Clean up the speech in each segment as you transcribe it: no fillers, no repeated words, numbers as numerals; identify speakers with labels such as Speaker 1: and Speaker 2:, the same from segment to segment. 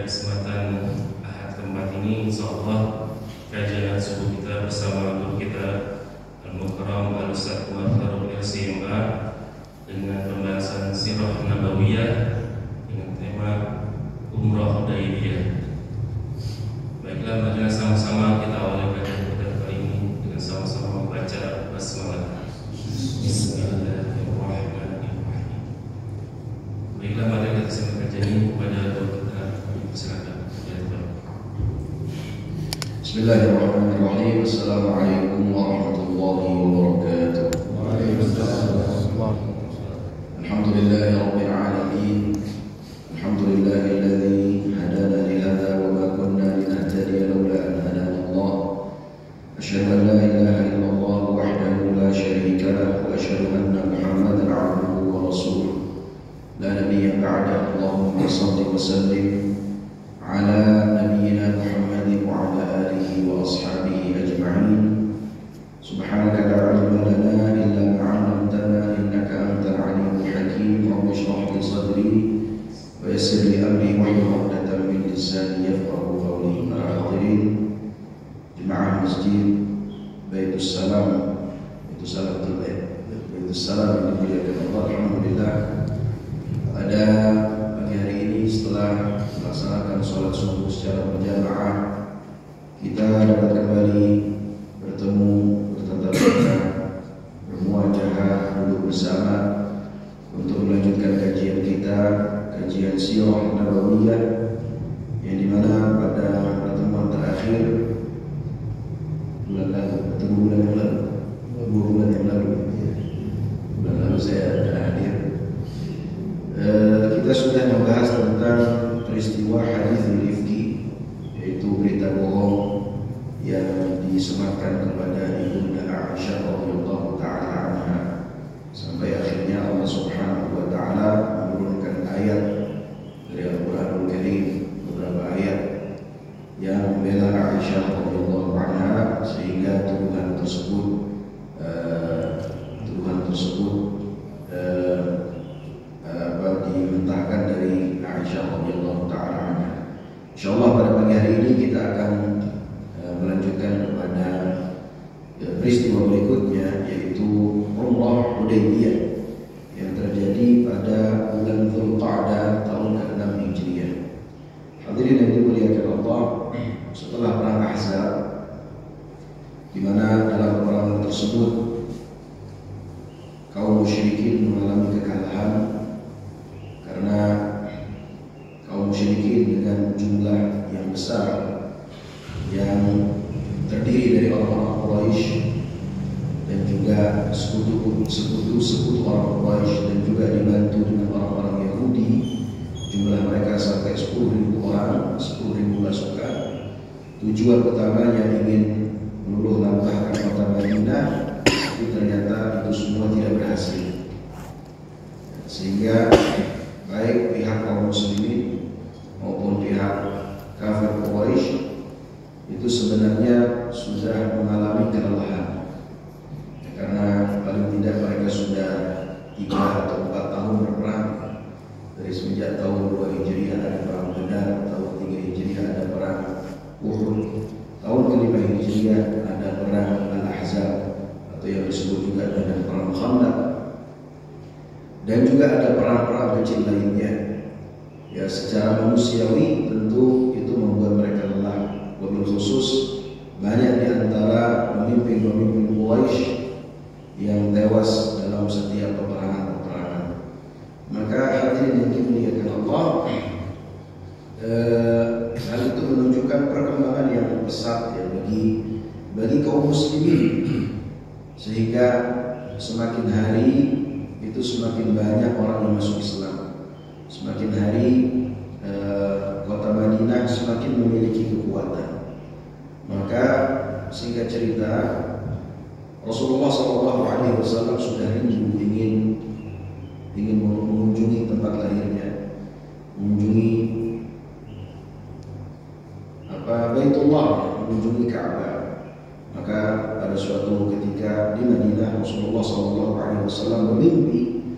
Speaker 1: kesempatan Ahad keempat ini, insyaallah kajian subuh kita bersama guru kita Al-Mukarram Al-Ustaz Umar Faruq LCMA dengan pembahasan Sirah Nabawiyah dengan tema Umrah Hudaybiyah. Baiklah, marilah sama-sama kita awali kajian kita kali ini dengan sama-sama membaca basmalah. Bismillahirrahmanirrahim. Baiklah, mari kita simak kajian ini kepada guru kita. Silakan.
Speaker 2: Bismillahirrahmanirrahim. Assalamualaikum warahmatullahi wabarakatuh. Waalaikumsalam. Alhamdulillahi rabbil alamin. Alhamdulillahilladzi hadana li hadza wa ma kunna linahtadiya laula an hadana Allah. Asyhadu an la ilaha illallah wahdahu la syarika lahu wa asyhadu anna Muhammadan 'abduhu wa rasuluh. La nabiyya ba'da. Allahumma shalli wa sallim ala nabiyyina Muhammadin wa ala alihi wa ashabihi ajma'in. Subhanaka la ilma lana illa ma 'allamtana innaka antal 'alimul hakim. Rabbi shrah li sadri wa yassir li amri wahlul 'uqdatam min lisani yafqahu qawli. Para hadirin jemaah masjid Baitus Salam, itu salatul Baitus Salam yang dimuliakan Allah. Alhamdulillah, pada pagi hari ini setelah melaksanakan sholat subuh secara berjamaah, kita dapat kembali bertemu, bertatap muka, bermuajahah, duduk bersama untuk melanjutkan kajian kita, kajian Sirah Nabawiyah, yang dimana pada pertemuan terakhir bulan lalu saya tidak hadir. Kita sudah membahas tentang peristiwa hadits ifki, yaitu berita bohong yang disematkan kepada Ibunda Aisyah radhiyallahu taala anha, sampai akhirnya Allah Subhanahu wa taala menurunkan ayat dari Al-Qur'anul Karim, beberapa ayat yang membela Aisyah radhiyallahu anha, sehingga tuduhan tersebut dimentahkan dari Aisyah radhiyallahu taala anha. Insyaallah pada pagi hari ini kita akan melanjutkan kepada peristiwa berikutnya, yaitu Umrah Hudaybiyah yang terjadi pada bulan Dzulqa'dah tahun ke-6 Hijriah. Hadirin yang dimuliakan Allah, setelah perang Ahzab, di mana dalam peperangan tersebut kaum musyrikin mengalami kekalahan, karena kaum musyrikin dengan jumlah yang besar yang terdiri dari orang-orang Quraisy dan juga sekutu orang Quraisy, dan juga dibantu dengan orang-orang Yahudi, jumlah mereka sampai 10.000 orang, 10.000 pasukan. Tujuan utamanya ingin meluluh lantahkan kota Madinah, tapi ternyata itu semua tidak berhasil, sehingga baik pihak kaum muslimin maupun pihak kafir Quraisy itu sebenarnya sudah mengalami kelelahan, karena paling tidak mereka sudah 3 atau 4 tahun berperang. Dari semenjak tahun 2 Hijriah ada perang Badar, tahun 3 Hijriah ada perang Uhud, tahun ke-5 Hijriah ada perang Al-Ahzab atau yang disebut juga dengan perang Khandaq, dan juga ada perang-perang kecil lainnya. Ya, secara manusiawi tentu itu membuat mereka lelah. Wabil khusus banyak di antara pemimpin-pemimpin Quraisy yang tewas dalam setiap peperangan. Maka hadirin yang dimuliakan Allah, hal itu menunjukkan perkembangan yang pesat ya bagi kaum muslimin, sehingga semakin hari itu semakin banyak orang yang masuk Islam. Semakin hari kota Madinah semakin memiliki kekuatan. Maka singkat cerita, Rasulullah SAW sudah rindu ingin mengunjungi tempat lahirnya, mengunjungi Baitullah, mengunjungi Ka'bah. Maka pada suatu ketika di Madinah, Rasulullah SAW bermimpi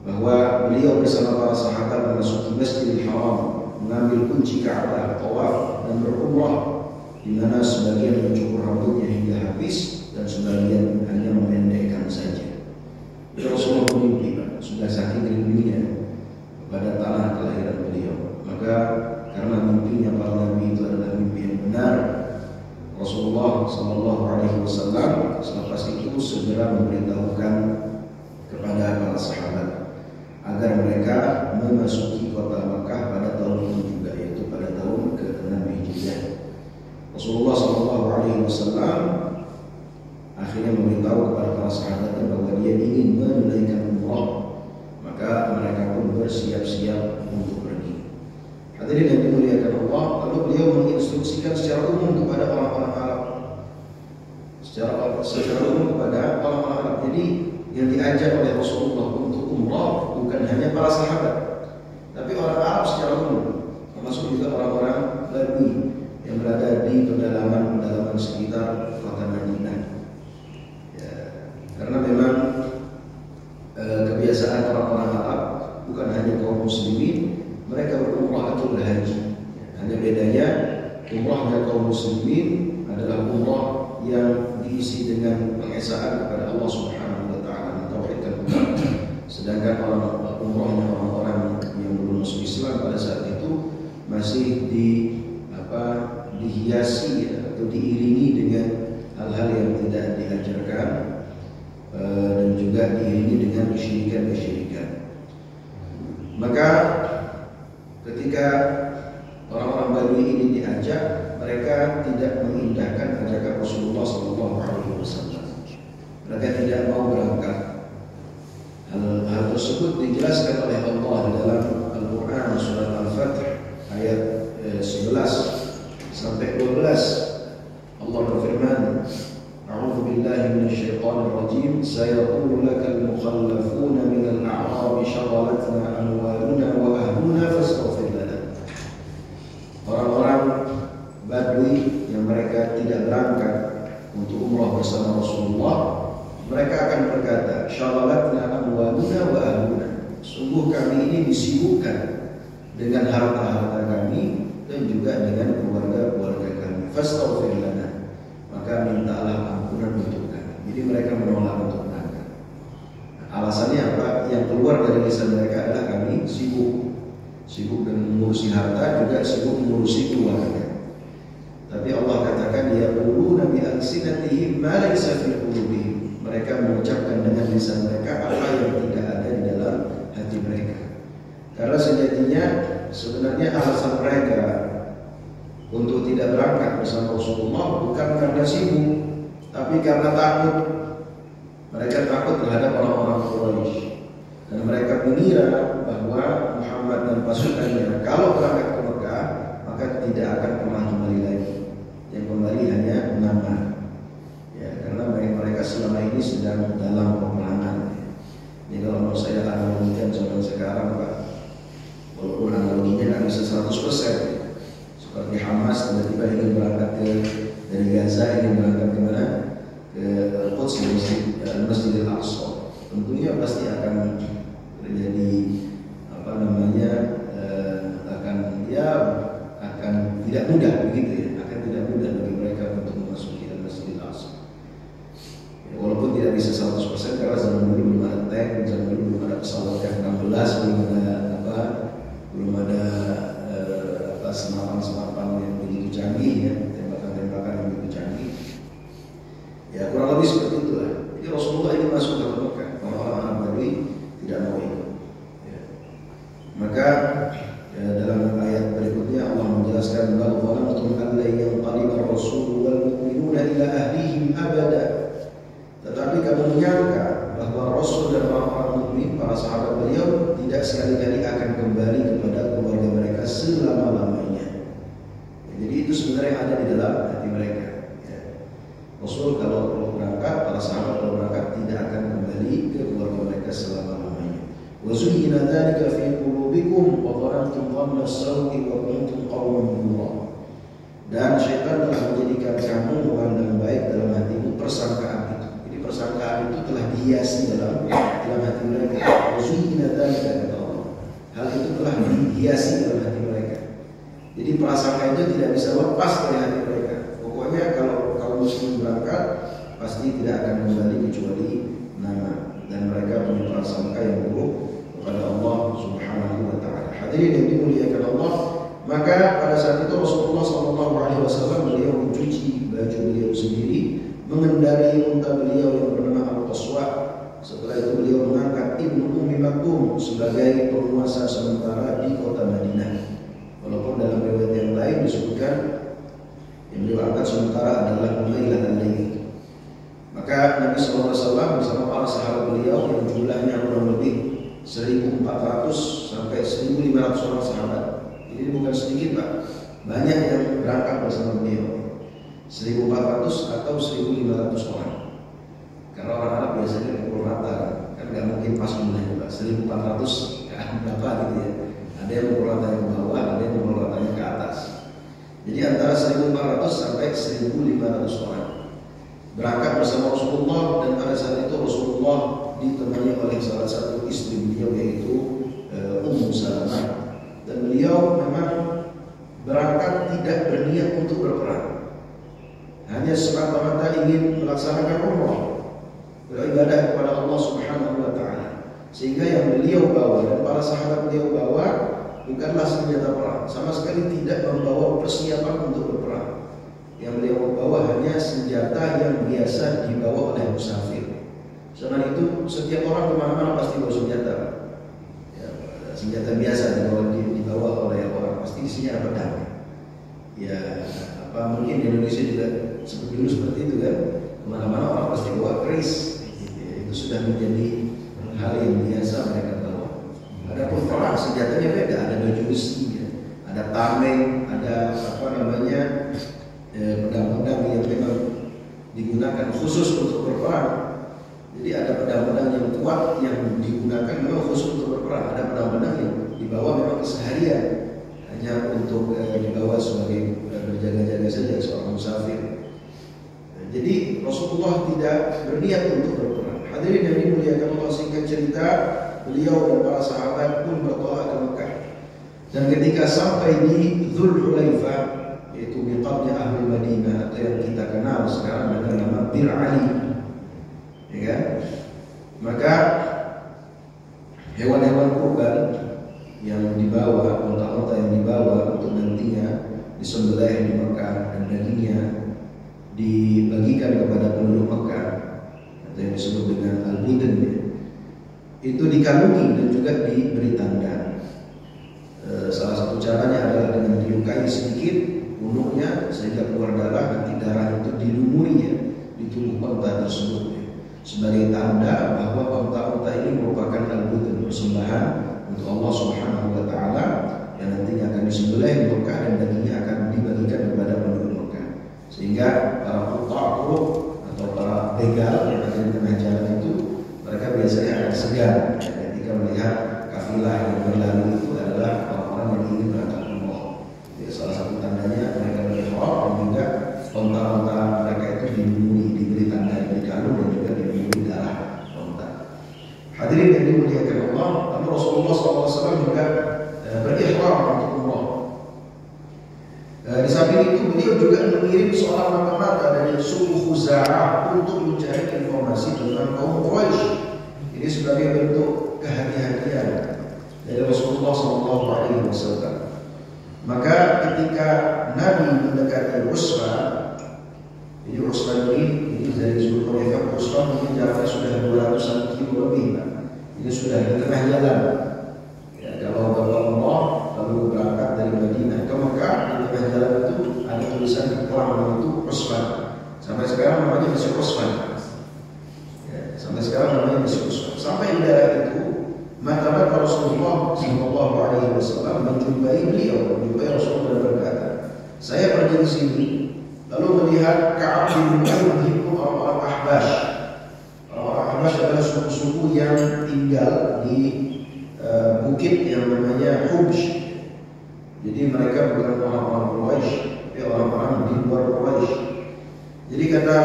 Speaker 2: bahwa beliau bersama para sahabat memasuki Masjidil Haram, mengambil kunci Ka'bah, tawaf dan berumrah, di mana sebagian mencukur rambutnya hingga habis dan sebagian hanya memendekkan saja. Rasulullah bermimpi, sudah saking rindunya kepada tanah kelahiran beliau. Maka karena mimpinya para nabi itu adalah mimpi yang benar, Rasulullah Shallallahu Alaihi Wasallam selepas itu segera memberitahukan kepada para sahabat agar mereka memasuki kota Makkah pada tahun ini juga, yaitu pada tahun ke-6 Hijriah. Rasulullah Shallallahu Alaihi Wasallam akhirnya memberitahu kepada para sahabatnya bahwa dia ingin menunaikan umrah, maka mereka pun bersiap-siap untuk pergi. Hadirin yang dimuliakan Allah, lalu beliau menginstruksikan secara umum kepada orang-orang Arab, secara umum kepada orang-orang Arab. Jadi yang diajak oleh Rasulullah untuk umrah bukan hanya para sahabat, tapi orang Arab secara umum, termasuk juga orang-orang Badui yang berada di pedalaman sekitar kota Madinah. Ya, karena memang kebiasaan orang-orang Arab bukan hanya kaum muslimin, mereka berumrah atau berhaji. Hanya bedanya umrahnya kaum muslimin adalah umrah yang diisi dengan pengesaan kepada Allah Subhanahu wa taala, mentauhidkan Allah. Sedangkan umrahnya orang-orang yang belum masuk Islam pada saat itu masih dihiasi atau diiringi dengan hal-hal yang tidak diajarkan dan juga diiringi dengan kesyirikan. Maka ketika orang-orang Badui ini diajak, mereka tidak mengindahkan ajakan Rasulullah SAW. Mereka tidak mau berangkat. Hal tersebut dijelaskan oleh Allah di dalam Al-Quran surat Al-Fath ayat 11 sampai 12. Allah berfirman, A'udzu billahi minasyaitonir rajim, sayaqulu lakal mukhallafuna minal a'rab shaghalatna amwaluna wa ahluna fastaghfir lana. Orang-orang Badui yang mereka tidak berangkat untuk umrah bersama Rasulullah, mereka akan berkata, syaghalatna amwaluna wa ahluna. Sungguh kami ini disibukkan dengan harta-harta kami dan juga dengan keluarga-keluarga kami. Fastaghfir lana, maka mintalah ampunan untuk kami. Jadi mereka menolak untuk berangkat. Alasannya apa? Yang keluar dari lisan mereka adalah kami sibuk dengan mengurusi harta, juga sibuk mengurusi keluarga. Tapi Allah katakan, yaquluna bi alsinatihim ma laysa fi qulubihim. Mereka mengucapkan dengan lisan mereka apa yang tidak ada di dalam hati mereka. Karena sejatinya sebenarnya alasan mereka untuk tidak berangkat bersama Rasulullah bukan karena sibuk, tapi karena takut. Mereka takut terhadap orang-orang Quraisy, dan mereka mengira bahwa Muhammad dan pasukannya kalau berangkat ke Mekah maka tidak akan pernah kembali lagi. Yang kembali hanya nama. Ya, karena mereka selama ini sedang dalam peperangan. Ini kalau mau saya analogikan zaman sekarang, Pak, walaupun analoginya nggak bisa 100%. Seperti Hamas tiba-tiba ingin berangkat dari Gaza, ingin berangkat ke mana? Ke Al-Quds, Masjidil Aqsa. Tentunya pasti akan terjadi akan tidak mudah begitu ya, akan tidak mudah bagi mereka untuk memasuki Masjidil Aqsa. Ya, walaupun tidak bisa 100% karena zaman dulu belum ada tank, zaman dulu belum ada pesawat F-16, belum ada senapan yang begitu canggih ya, tembakan-tembakan yang begitu canggih. Ya kurang lebih seperti itulah. Jadi Rasulullah ini masuk ke Mekah, orang-orang Arab Badui tidak mau ikut. Ya. Maka dalam ayat berikutnya Allah menjelaskan, bal dhanantum an la yanqaliba ar-rasul wal mu'minuna ila ahlihim abada. Tetapi kamu menyangka bahwa Rasul dan orang-orang mukmin, para sahabat beliau, tidak sekali-kali akan kembali kepada keluarga mereka selama-lamanya. Ya, jadi itu sebenarnya ada di dalam hati mereka. Ya. Rasul kalau berangkat, para sahabat kalau berangkat tidak akan kembali ke keluarga mereka selama-lamanya. Wa zuyyina dzalika fi qulubikum wa dhanantum dhanna as-sawi wa kuntum qawman bura. Dan syaitan telah menjadikan kamu memandang baik dalam hatimu persangkaan itu. Jadi persangkaan itu telah dihiasi dalam hati mereka. Wa zuyyina dzalika, kata Allah. Hal itu telah dihiasi dalam hati mereka. Jadi prasangka itu tidak bisa lepas dari hati mereka. Pokoknya kalau muslim berangkat pasti tidak akan kembali kecuali nama, dan mereka punya prasangka yang buruk kepada Allah Subhanahu wa taala. Hadirin yang dimuliakan Allah, maka pada saat itu Rasulullah SAW beliau mencuci baju beliau sendiri, mengendarai unta beliau yang bernama Al-Qaswa. Setelah itu beliau mengangkat Ibnu Ummi Maktum sebagai penguasa sementara di kota Madinah. Walaupun dalam riwayat yang lain disebutkan yang beliau angkat sementara adalah Umailah al-Laythi. Maka Nabi SAW bersama para sahabat beliau yang jumlahnya kurang lebih 1.400 sampai 1.500 orang sahabat. Ini bukan sedikit Pak, banyak yang berangkat bersama beliau, 1.400 atau 1.500 orang. Karena orang Arab biasanya pukul rata, kan nggak mungkin pas jumlahnya Pak. 1.400 berapa gitu ya. Ada yang pukul ratanya ke bawah, ada yang pukul ratanya ke atas. Jadi antara 1.400 sampai 1.500 orang berangkat bersama Rasulullah, dan pada saat itu Rasulullah ditemani oleh salah satu istri beliau yaitu Ummu Salamah, dan beliau memang berangkat tidak berniat untuk berperang, hanya semata-mata ingin melaksanakan umrah, beribadah kepada Allah Subhanahu wa taala. Sehingga yang beliau bawa dan para sahabat beliau bawa bukanlah senjata perang, sama sekali tidak membawa persiapan untuk berperang. Yang beliau bawa hanya senjata yang biasa dibawa oleh musafir. Selain itu setiap orang kemana-mana pasti bawa senjata, ya, senjata biasa dibawa oleh orang, pasti isinya pedang. Ya, apa mungkin di Indonesia juga seperti itu kan? Kemana-mana orang pasti bawa keris. Ya, itu sudah menjadi hal yang biasa mereka bawa. Ada pun perang senjatanya beda, ada baju besi, ada tameng, ada pedang-pedang yang memang digunakan khusus untuk berperang. Jadi ada pedang-pedang yang kuat yang digunakan memang khusus untuk berperang. Ada pedang-pedang yang dibawa memang keseharian, hanya untuk dibawa sebagai berjaga-jaga saja seorang musafir. Jadi Rasulullah tidak berniat untuk berperang. Hadirin yang dimuliakan Allah, singkat cerita, beliau dan para sahabat pun bertolak ke Mekah. Dan ketika sampai di Dzulhulaifah, yaitu miqatnya ahli Madinah atau yang kita kenal sekarang dengan nama Bir Ali, ya kan? Maka hewan-hewan kurban yang dibawa, unta-unta yang dibawa untuk nantinya disembelih di Mekah dan dagingnya dibagikan kepada penduduk Mekah atau yang disebut dengan al-budun, itu dikalungi dan juga diberi tanda. Salah satu caranya adalah dengan dilukai sedikit punuknya sehingga keluar darah, nanti darah itu dilumuri ya di tubuh unta tersebut sebagai tanda bahwa unta-unta ini merupakan al-budun, persembahan untuk Allah Subhanahu wa taala yang nantinya akan disembelih di Mekah dan dagingnya akan dibagikan kepada penduduk Mekah. Sehingga para quta'u atau para begal yang ada di tengah jalan itu mereka biasanya akan segan ketika melihat kafilah yang berlalu itu adalah orang-orang yang ingin berangkat umrah. Jadi salah satu tandanya mereka berihram, dan juga unta-unta mereka itu dilindungi, diberi tanda, diberi kalung, dan juga dilindungi darah unta. Hadirin yang dimuliakan Allah, lalu Rasulullah SAW juga berihram untuk umrah. Di samping itu beliau juga mengirim seorang mata-mata dari suku Khuza'ah untuk mencari informasi tentang kaum Quraisy. Ini sebagai bentuk kehati-hatian dari Rasulullah SAW. Maka ketika Nabi mendekati Usfah, jadi Usfah ini dari Dzulhulaifah ke Usfah mungkin jaraknya sudah 200-an kilo lebih. Ini sudah di tengah jalan. Ya, kalau Allah lalu berangkat dari Madinah ke Mekah, di tengah jalan itu ada tulisan di pelang itu Usfah. Sampai sekarang namanya masih Usfah. Ya, sampai sekarang namanya masih Usfah. Sampai di daerah itu, maka Rasulullah SAW menjumpai beliau, menjumpai Rasulullah dan berkata, saya pergi ke sini, lalu melihat Ka'ab bin Malik menghimpun orang-orang Ahbash. Orang-orang Ahbash adalah suku-suku yang tinggal di bukit yang namanya Hubsh. Jadi mereka bukan orang-orang Quraisy, tapi orang-orang di luar Quraisy. Jadi kata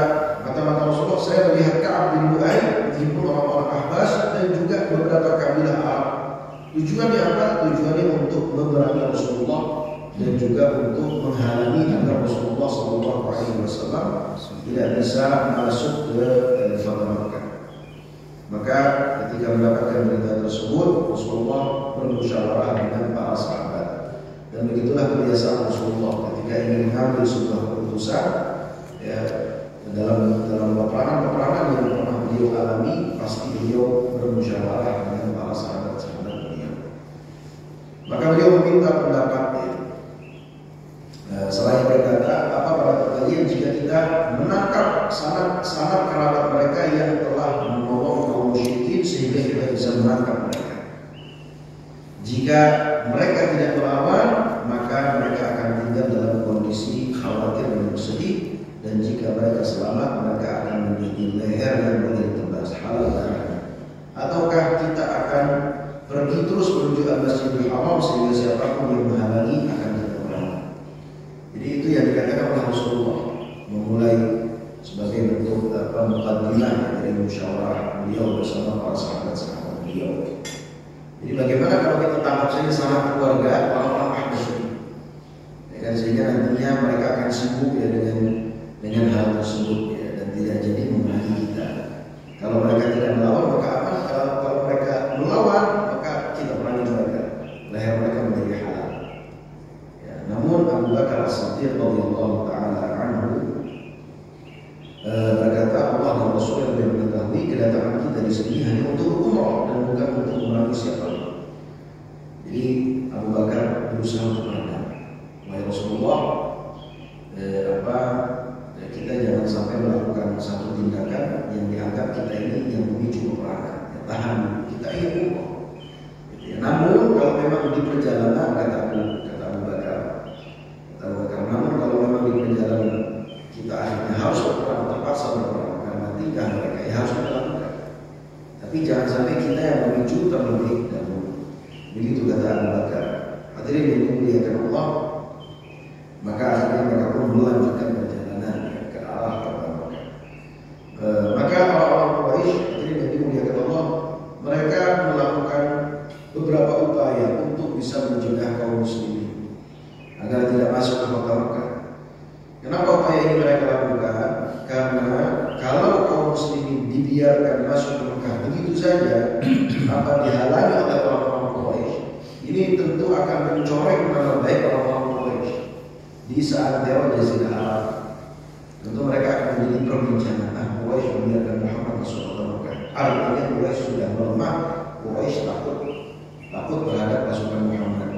Speaker 2: Rasulullah, saya melihat Ka'ab bin Malik menghimpun orang-orang Ahbash dan juga beberapa kabilah Arab. Tujuannya apa? Tujuannya untuk memerangi Rasulullah dan juga untuk menghalangi agar Rasulullah SAW tidak bisa masuk ke kota Makkah. Maka ketika mendapatkan berita tersebut, Rasulullah bermusyawarah dengan para sahabat. Dan begitulah kebiasaan Rasulullah ketika ingin mengambil sebuah keputusan, ya, dalam peperangan yang pernah beliau alami, pasti beliau bermusyawarah dengan para sahabat-sahabat beliau. Maka beliau meminta pendapatnya. Selain berkata, apa pendapat kalian jika kita menangkap sanak kerabat mereka yang telah menolong kaum musyrikin sehingga kita bisa menangkap mereka? Jika mereka tidak melawan, maka mereka akan tinggal dalam kondisi khawatir dan bersedih. Dan jika mereka selamat, mereka akan menjadi leher yang boleh ditebas, halal darahnya. Ataukah kita akan pergi terus menuju Al-Masjidil Haram sehingga siapapun yang menghalangi akan kita berangkat? Jadi itu yang dikatakan oleh Rasulullah, memulai sebagai bentuk muqaddimah dari musyawarah beliau bersama para sahabat-sahabat beliau. Jadi bagaimana kalau kita tangkap saja sanak keluarga orang-orang Habasyah, ya kan, sehingga nantinya mereka akan sibuk ya dengan hal tersebut, ya, dan tidak jadi memerangi kita. Kalau mereka tidak melawan, maka apa? Kalau mereka melawan, maka kita perangi mereka, leher mereka menjadi halal. Ya, namun Abu Bakar As-Siddiq radhiyallahu taala anhu berkata, Allah dan Rasul yang lebih mengetahui kedatangan kita di sini hanya untuk umrah dan bukan untuk memerangi siapapun. Jadi Abu Bakar berusaha untuk meredam. Wahai Rasulullah, kita jangan sampai melakukan satu tindakan yang dianggap kita ini yang memicu peperangan. Ya, tahan, kita ingin umrah. Ya, namun kalau memang di perjalanan, kata Abu Bakar, namun kalau memang di perjalanan kita akhirnya harus berperang, terpaksa berperang karena tingkah mereka, ya harus kita lakukan. Tapi jangan sampai kita yang memicu terlebih dahulu. Begitu kata Abu Bakar. Hadirin yang dimuliakan Allah, maka akhirnya mereka pun melanjutkan perjalanan ke arah kota Makkah. Maka orang-orang Quraisy, hadirin yang dimuliakan Allah, mereka melakukan beberapa upaya untuk bisa mencegah kaum muslimin agar tidak masuk ke kota Makkah. Kenapa upaya ini mereka lakukan? Karena kalau kaum muslimin dibiarkan masuk ke Makkah begitu saja, apa dihalangi oleh orang-orang Quraisy, ini tentu akan mencoreng nama baik orang-orang Quraisy di saat teror Jazirah Arab. Tentu mereka akan menjadi perbincangan. Quraisy membiarkan Muhammad masuk ke Makkah. Artinya Quraisy sudah melemah. Quraisy takut terhadap pasukan Muhammad.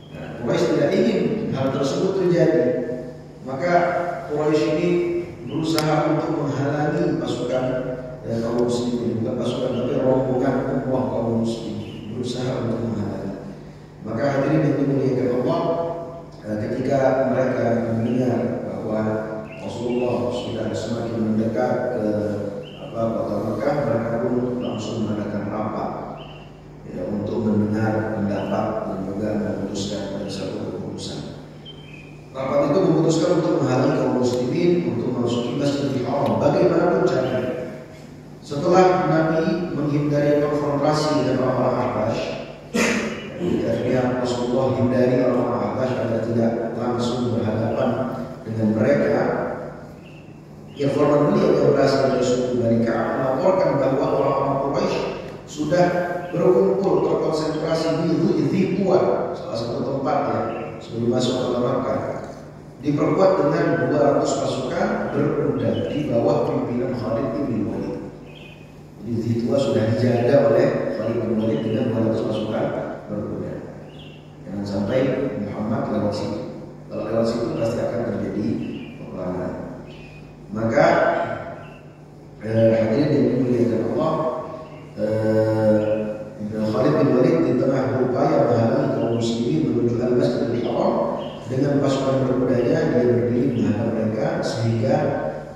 Speaker 2: Nah, Quraisy tidak ingin hal tersebut terjadi. Maka Quraisy ini berusaha untuk menghalangi pasukan kaum muslimin, bukan pasukan tapi rombongan umroh kaum muslimin, berusaha untuk menghalangi. Maka hadirin yang dimuliakan Allah, ketika mereka mendengar bahwa Rasulullah sudah semakin mendekat ke kota Makkah, mereka pun langsung mengadakan rapat, ya, untuk mendengar pendapat dan juga memutuskan pada satu keputusan. Rapat itu memutuskan untuk menghalangi kaum muslimin untuk memasuki Masjidil Haram bagaimanapun caranya. Setelah Nabi menghindari konfrontasi dengan orang-orang Habasyah, akhirnya Rasulullah hindari orang-orang Habasyah agar tidak langsung berhadapan dengan mereka. Informan beliau yang berasal dari suku Bani Ka'ab melaporkan bahwa orang-orang Quraisy sudah berkumpul terkonsentrasi di Dzituwa, salah satu tempat ya sebelum masuk ke Makkah. Diperkuat dengan 200 pasukan berkuda di bawah pimpinan Khalid bin Walid. Jadi Dzituwa sudah dijaga oleh Khalid bin Walid dengan 200 pasukan berkuda. Jangan sampai Muhammad lewat situ. Kalau lewat situ pasti akan terjadi peperangan. Maka hadirin yang dimuliakan Allah, Khalid bin Walid di tengah berupaya menghalangi kaum muslimin menuju Al-Masjidil Haram dengan pasukan berkudanya, dia berdiri menghadap mereka sehingga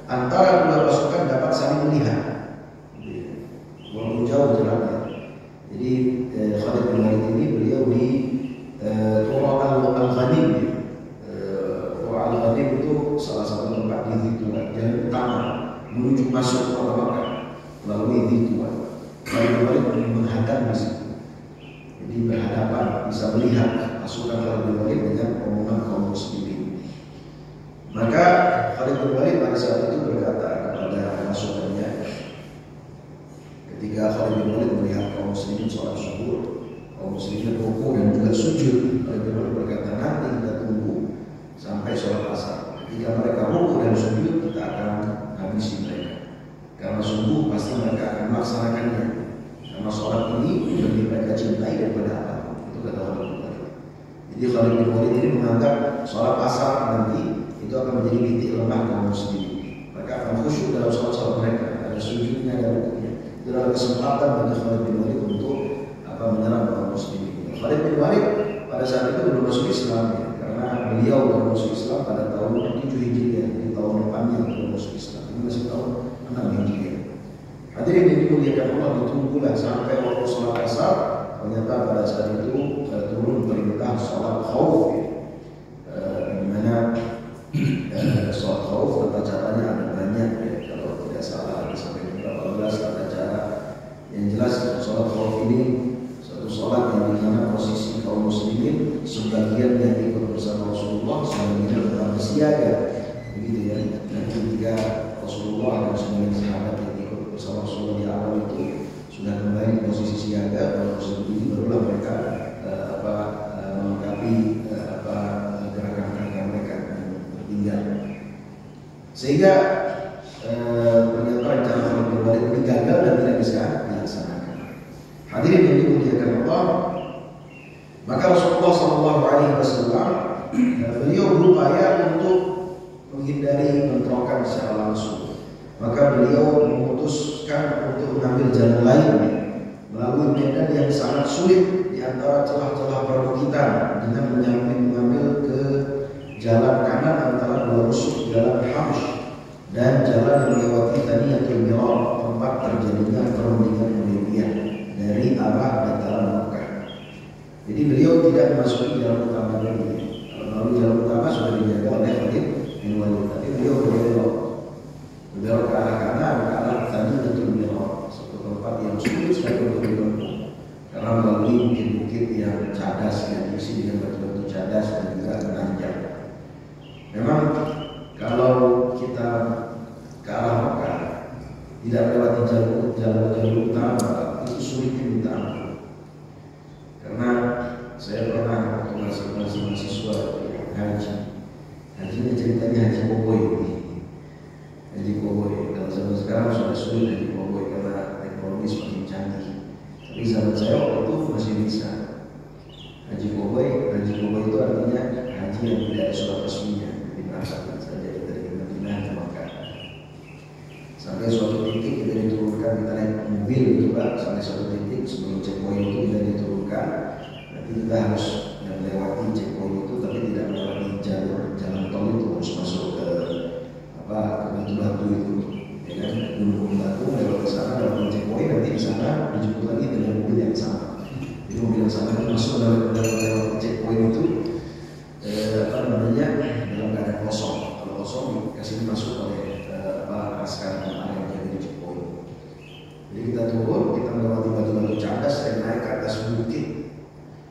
Speaker 2: antara dua pasukan dapat saling melihat walaupun jauh jaraknya. Jadi Khalid bin Walid ini beliau di Qura Al-Ghanim. Qura Al-Ghanim itu salah satu tempat di Dzituwa, jalan utama menuju masuk kota Makkah melalui Dzituwa. Khalid bin Walid menghadap di situ. Jadi berhadapan, bisa melihat pasukan Khalid bin Walid dengan rombongan kaum muslimin. Maka Khalid bin Walid pada saat itu berkata kepada pasukannya, ketika Khalid bin Walid melihat kaum muslimin sholat subuh, kaum muslimin rukuk dan juga sujud, Khalid bin Walid berkata, nanti kita tunggu sampai sholat asar. Ketika mereka rukuk dan sujud, kita akan habisi mereka. Karena sungguh pasti mereka akan melaksanakannya. Karena sholat ini lebih mereka cintai daripada apa? Itu kata Khalid bin Walid. Jadi Khalid bin Walid ini menganggap sholat asar nanti itu akan menjadi titik lemah kaum muslimin. Mereka akan khusyuk dalam sholat mereka, ada sujudnya dan rukuknya. Itu adalah kesempatan bagi Khalid bin Walid untuk menyerang kaum muslimin. Khalid bin Walid pada saat itu belum masuk Islam ya, karena beliau baru masuk Islam pada tahun 7 Hijriah, jadi tahun depannya belum masuk Islam. Ini masih tahun 6 Hijriah. Hadirin yang dimuliakan Allah, ditunggulah sampai waktu sholat asar. Ternyata pada saat itu turun perintah sholat khauf, di mana sholat khauf tata caranya ada banyak ya, kalau tidak salah ada sampai 14 tata cara. Yang jelas sholat khauf ini satu sholat yang dimana posisi kaum muslimin sebagian yang ikut bersama Rasulullah, sebagian tetap bersiaga, begitu ya. Dan ketika Rasulullah dan sebagian sahabat yang ikut bersama Rasulullah di awal itu sudah kembali posisi siaga, kalau ini barulah mereka melengkapi gerakan-gerakan mereka bertinggal. Sehingga ternyata rencana Khalid bin Walid ini gagal dan tidak bisa dilaksanakan. Hadirin yang dimuliakan Allah, maka Rasulullah SAW beliau berupaya untuk menghindari bentrokan secara langsung. Maka beliau memutuskan untuk mengambil jalan lain melalui medan yang sangat sulit di antara celah-celah perbukitan dengan mengambil ke jalan kanan antara dua rusuk jalan Hamsh dan jalan yang melewati Thaniyatul Mirar, tempat terjadinya perundingan Hudaybiyah dari arah dataran Makkah. Jadi beliau tidak memasuki jalan utama dulu. Kalau melalui jalan utama sudah dijaga oleh Khalid bin Walid, tapi beliau berbelok ke arah kanan, ke arah Thaniyatul Mirar, suatu tempat yang sulit sekali untuk ditempuh karena melalui bukit-bukit yang cadas, yang diisi dengan batu-batu cadas dan juga menanjak. Memang kalau kita ke arah Makkah tidak melewati jalur utama itu sulitnya minta ampun. Karena saya pernah waktu masih mahasiswa haji ini ceritanya haji koboi. Haji koboi kalau zaman sekarang sudah sulit haji koboi karena teknologi semakin canggih. Tapi zaman saya waktu itu masih bisa. Haji koboi itu artinya haji yang tidak ada surat resminya, diberangkatkan saja dari Madinah ke Makkah. Sampai suatu titik kita diturunkan, kita naik mobil gitu Pak, sampai suatu titik sebelum checkpoint itu kita diturunkan. Nanti kita harus melewati checkpoint itu, tapi tidak melewati jalan tol itu, harus masuk ke batu-batu itu, ya kan, gunung batu, lewat ke sana, lewat checkpoint, nanti di sana dijemput lagi dengan mobil yang sama. Jadi mobil yang sama itu masuk lewat checkpoint itu, dalam keadaan kosong. Kalau kosong dikasih masuk oleh askar yang jaga di checkpoint. Jadi kita turun, kita melewati batu-batu cadas dan naik ke atas bukit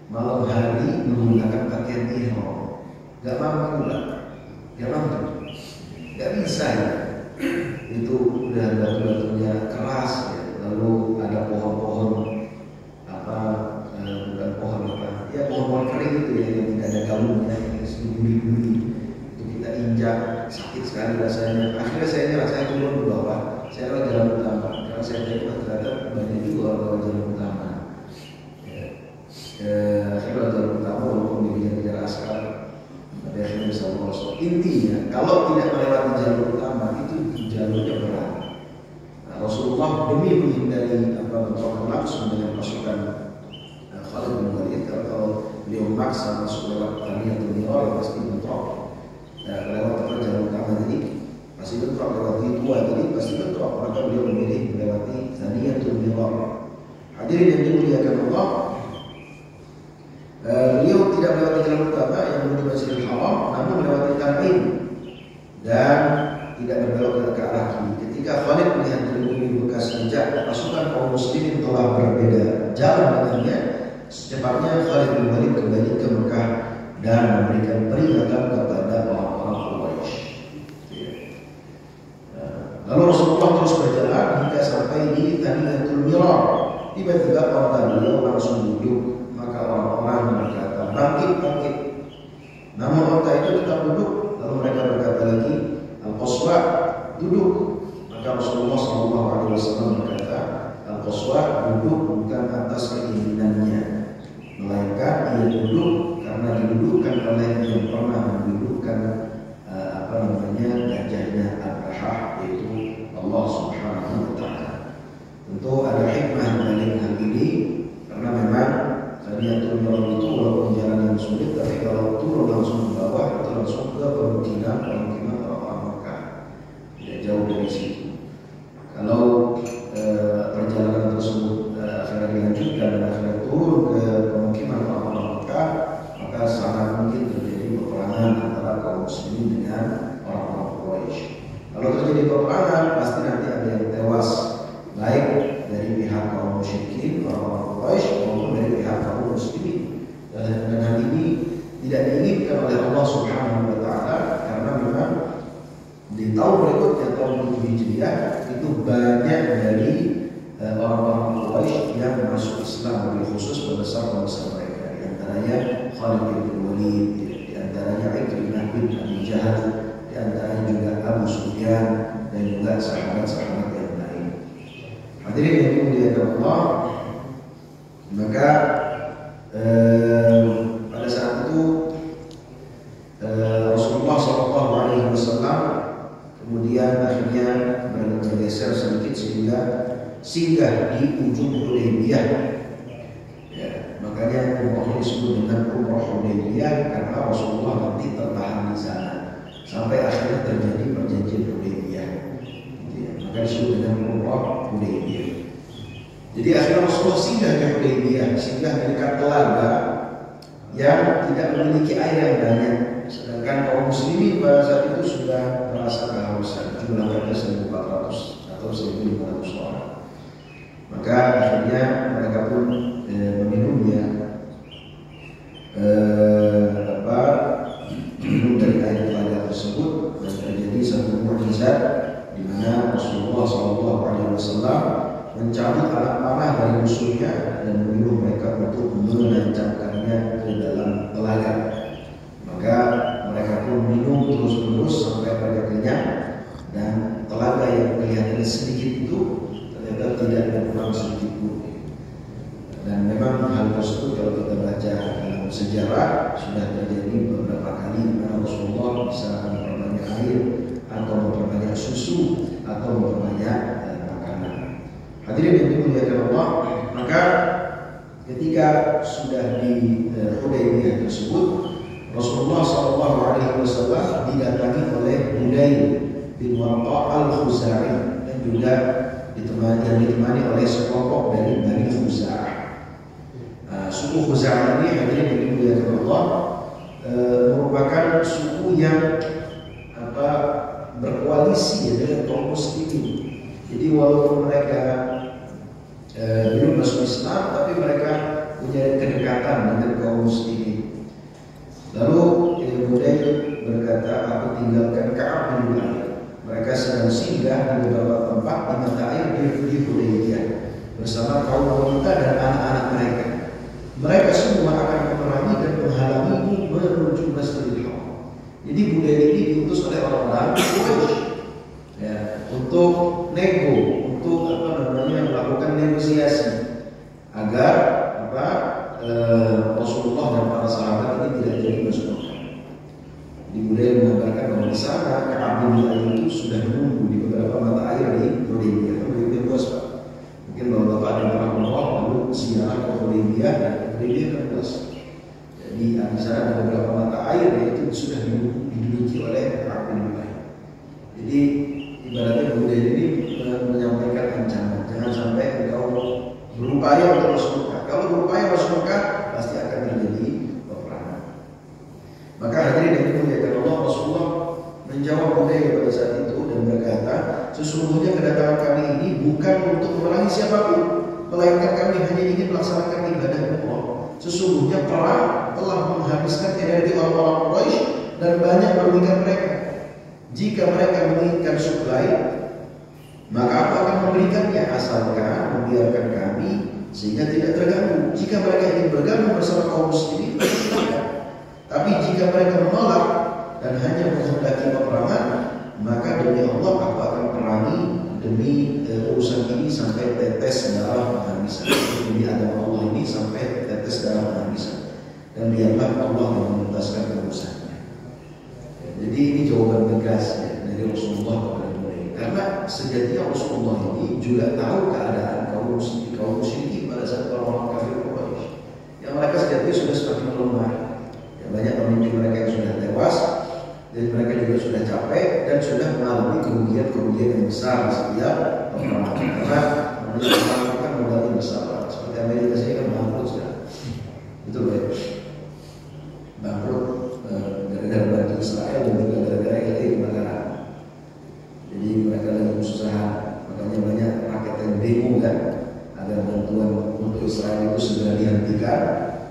Speaker 2: malam hari menggunakan pakaian ihram. Gak mampu lah, gak bisa ya. Itu udah batu-batunya keras ya. Lalu ada pohon-pohon bukan pohon ya pohon-pohon kering itu ya, yang tidak ada daunnya, yang duri-duri. Itu kita injak, sakit sekali rasanya. Akhirnya saya nyerah, saya turun ke bawah. Saya lewat jalan utama. Karena saya lihat ternyata banyak juga orang jalan utama. Saya lewat jalan utama walaupun dikejar-kejar askar, tapi akhirnya bisa lolos. Intinya, kalau tidak melewati jalur utama itu jalurnya berat. Nah, Rasulullah demi menghindari bentrokan langsung dengan pasukan Khalid bin Walid, kalau beliau memaksa masuk lewat Thaniyatul Mirar pasti bentrok. Lewat jalan utama tadi pasti bentrok, lewat dua tadi pasti bentrok, maka beliau memilih melewati Thaniyatul Mirar. Hadirin yang dimuliakan Allah, beliau tidak melewati jalan utama yang menuju Masjidil Haram, namun melewati Tan'im dan tidak berbelok ke arah kiri. Ketika Khalid melihat bumi bekas jejak pasukan kaum muslimin telah berbeda jalan dengannya, secepatnya Khalid bin Walid kembali ke Mekah dan memberikan peringatan kepada orang-orang Quraisy. Lalu Rasulullah terus berjalan hingga sampai di Thaniyatul Mirar. Tiba-tiba kota beliau langsung duduk. Maka orang-orang berkata, bangkit, bangkit. Namun kota itu tetap duduk. Lalu mereka berkata lagi, Al-Qaswa, duduk. Maka Rasulullah SAW berkata, Al-Qaswa duduk bukan atas keinginannya, melainkan ia duduk karena didudukkan oleh yang pernah mendudukkan gajahnya Al-Rahah, yaitu Allah Subhanahu wa Ta'ala. Tentu ada hikmah balik hal ini, karena memang Thaniyatul Mirar itu walaupun jalan yang sulit, tapi kalau turun langsung ke bawah itu langsung ke pemukiman orang-orang Mekah, tidak jauh dari situ. Kalau perjalanan tersebut akhirnya dilanjutkan dan akhirnya turun ke pemukiman orang-orang Mekah, maka sangat mungkin terjadi peperangan antara kaum muslimin dengan orang-orang Quraisy. Kalau terjadi peperangan, pasti nanti ada yang tewas, baik dari pihak kaum musyrikin, orang-orang Quraisy, maupun dari pihak kaum muslimin. Dan hal ini tidak diinginkan oleh Allah Subhanahu wa Ta'ala, karena memang di tahun berikutnya, tahun 7 Hijriah, itu banyak dari orang-orang Quraisy yang masuk Islam, lebih khusus pembesar-pembesar mereka. Di antaranya Khalid bin Walid, di antaranya Ikrimah bin Abi Jahal, di antaranya juga Abu Sufyan, dan juga sahabat-sahabat yang lain. Hadirin yang dimuliakan Allah, maka pada saat itu Rasulullah SAW kemudian akhirnya bergeser sedikit sehingga singgah di ujung Hudaybiyah. Ya, makanya umrah disebut dengan umrah Hudaybiyah, karena Rasulullah nanti tertahan di sana sampai akhirnya terjadi perjanjian Hudaybiyah. Ya, maka disebut dengan umrah Hudaybiyah. Jadi akhirnya Rasulullah singgah di Hudaybiyah, singgah di dekat telaga yang tidak memiliki air yang banyak. Sedangkan kaum muslimin pada saat itu sudah merasa kehausan, jumlahnya 1.400 atau 1.500 orang. Maka akhirnya mereka pun meminumnya, minum dari air telaga tersebut, dan terjadi satu mukjizat di mana Rasulullah SAW mencabut anak panah dari musuhnya dan menyuruh mereka untuk menancapkannya ke dalam telaga. Maka mereka pun minum terus-menerus sampai mereka kenyang, dan telaga yang kelihatannya sedikit itu ternyata tidak berkurang sedikit pun. Dan memang hal tersebut kalau kita baca dalam sejarah sudah terjadi beberapa kali, di mana Rasulullah bisa memperbanyak air atau memperbanyak susu atau memperbanyak makanan. Hadirin yang dimuliakan Allah, maka ketika sudah di Hudaybiyah tersebut, Rasulullah SAW didatangi oleh Budayl bin Warqa al-Khuzai, dan juga ditemani oleh sekelompok dari Bani Khuza'ah. Suku Khuza'ah ini, hadirin yang dimuliakan Allah, merupakan suku yang berkoalisi dengan kaum muslimin. Jadi walaupun mereka belum masuk Islam, tapi mereka punya kedekatan dengan kaum muslimin. Lalu Budayl berkata, aku tinggalkan Ka'ab bin Malik. Mereka sedang singgah di beberapa tempat di mata air di Hudaybiyah bersama kaum wanita dan anak-anak mereka. Mereka semua akan memerangi dan menghalangimu menuju Masjidil Haram. Jadi Budayl ini diutus oleh orang-orang Quraisy, ya, untuk nego, untuk melakukan negosiasi agar Rasulullah dan para sahabat ini tidak jadi masuk Mekah. Budayl mengabarkan bahwa di sana Ka'ab bin Malik itu sudah menunggu di beberapa mata air di Hudaybiyah. Hudaybiyah luas, Pak. Mungkin kalau Bapak ada pernah umrah lalu ziarah ke Hudaybiyah, dan Hudaybiyah kan luas. Jadi di sana ada beberapa mata air yaitu sudah diduduki oleh Ka'ab bin Malik. Jadi ibaratnya Budayl ini menyampaikan ancaman, jangan sampai engkau berupaya untuk masuk Mekah. Kalau berupaya masuk Mekah, pasti akan terjadi peperangan. Maka hadirin yang dimuliakan Allah, Rasulullah menjawab Budayl pada saat itu dan berkata, sesungguhnya kedatangan kami ini bukan untuk memerangi siapapun, melainkan kami hanya ingin melaksanakan ibadah Allah.
Speaker 3: Sesungguhnya perang telah menghabiskan energi orang-orang Quraisy dan banyak merugikan mereka. Jika mereka menginginkan suplai, maka aku akan memberikannya asalkan membiarkan kami sehingga tidak terganggu. Jika mereka ingin bergabung bersama kaum muslimin, tapi jika mereka menolak dan hanya menghendaki peperangan, maka demi Allah aku akan perangi demi urusan ini sampai tetes darah penghabisan, demi agama Allah ini sampai tetes darah penghabisan, dan biarlah Allah yang menuntaskan urusannya. Jadi ini jawaban tegas ya, dari Rasulullah kepada mereka. Karena sejatinya Rasulullah ini juga tahu keadaan kaum musyrikin pada saat orang-orang kafir Quraisy. Yang mereka sejatinya sudah semakin melemah. Ya, banyak pemimpin mereka yang sudah tewas, dan mereka juga sudah capek dan sudah mengalami kerugian yang besar setiap peperangan. Karena perang kan modalnya besar, seperti Amerika Serikat kan bangkrut sudah, betul ya? Bangkrut gara-gara bantu Israel dan juga gara-gara LA kebakaran. Jadi mereka lagi kesusahan, makanya banyak rakyat yang demo kan agar bantuan untuk Israel itu segera dihentikan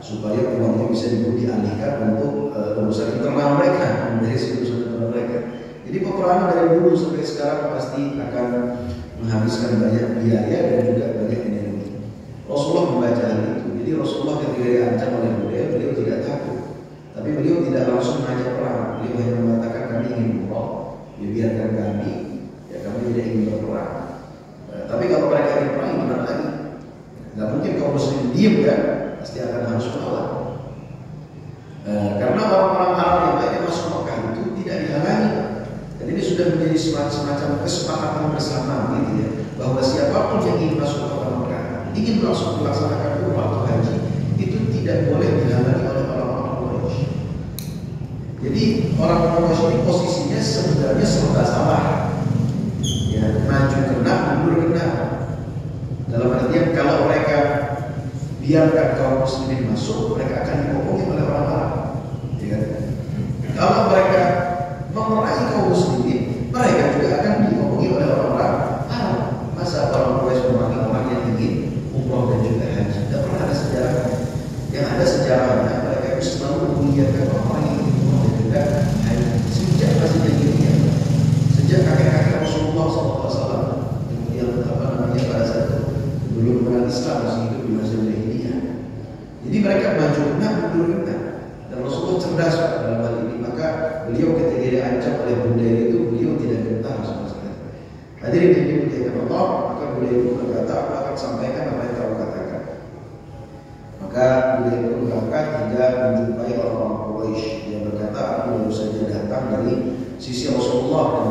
Speaker 3: supaya uangnya bisa dialihkan untuk urusan internal mereka, dari urusan internal mereka. Jadi peperangan dari dulu sampai sekarang pasti akan menghabiskan banyak biaya dan juga banyak energi. Rasulullah membaca hal itu. Jadi Rasulullah ketika diancam oleh beliau tidak takut, tapi beliau tidak langsung mengajak perang. Beliau hanya mengatakan kami ingin umroh, ya biarkan kami, ya kami tidak ingin berperang. Tapi kalau mereka ingin perang, gimana lagi? Nggak mungkin kaum muslim diam kan? Pasti akan harus melawan. Karena orang-orang Arab yang lain yang masuk Mekah itu tidak dihalangi. Dan ini sudah menjadi semacam kesepakatan bersama gitu ya, bahwa siapapun yang ingin masuk ke kota Mekah, ingin langsung melaksanakan umrah atau haji, itu tidak boleh dihalangi oleh orang-orang Quraisy. Jadi orang-orang Quraisy ini posisinya sebenarnya serba salah. Ya, maju kena, mundur kena. Dalam artian kalau mereka biarkan kaum muslimin masuk, mereka akan dibohongi oleh orang Arab. Ya. Kalau mereka memerangi kaum muslimin, mereka juga akan dibohongi oleh orang Arab. Masa orang Quraisy memerangi orang yang ingin umroh dan juga haji? Tidak pernah ada sejarahnya. Yang ada sejarahnya mereka itu selalu memuliakan orang yang ingin umroh dan juga haji. Sejak masih jahiliyah, sejak kakek-kakek Rasulullah SAW, kemudian pada saat itu belum mengenal Islam, masih hidup di masa jahiliyah. Jadi mereka maju kena, mundur kena. Dan Rasulullah cerdas dalam hal ini. Maka beliau ketika diancam oleh bunda itu, beliau tidak gentar sama sekali. Hadirin yang dimuliakan Allah, maka beliau itu berkata, aku akan sampaikan apa yang kamu katakan. Maka beliau itu berangkat hingga menjumpai orang-orang Quraisy. Dia berkata, aku baru saja datang dari sisi Rasulullah dan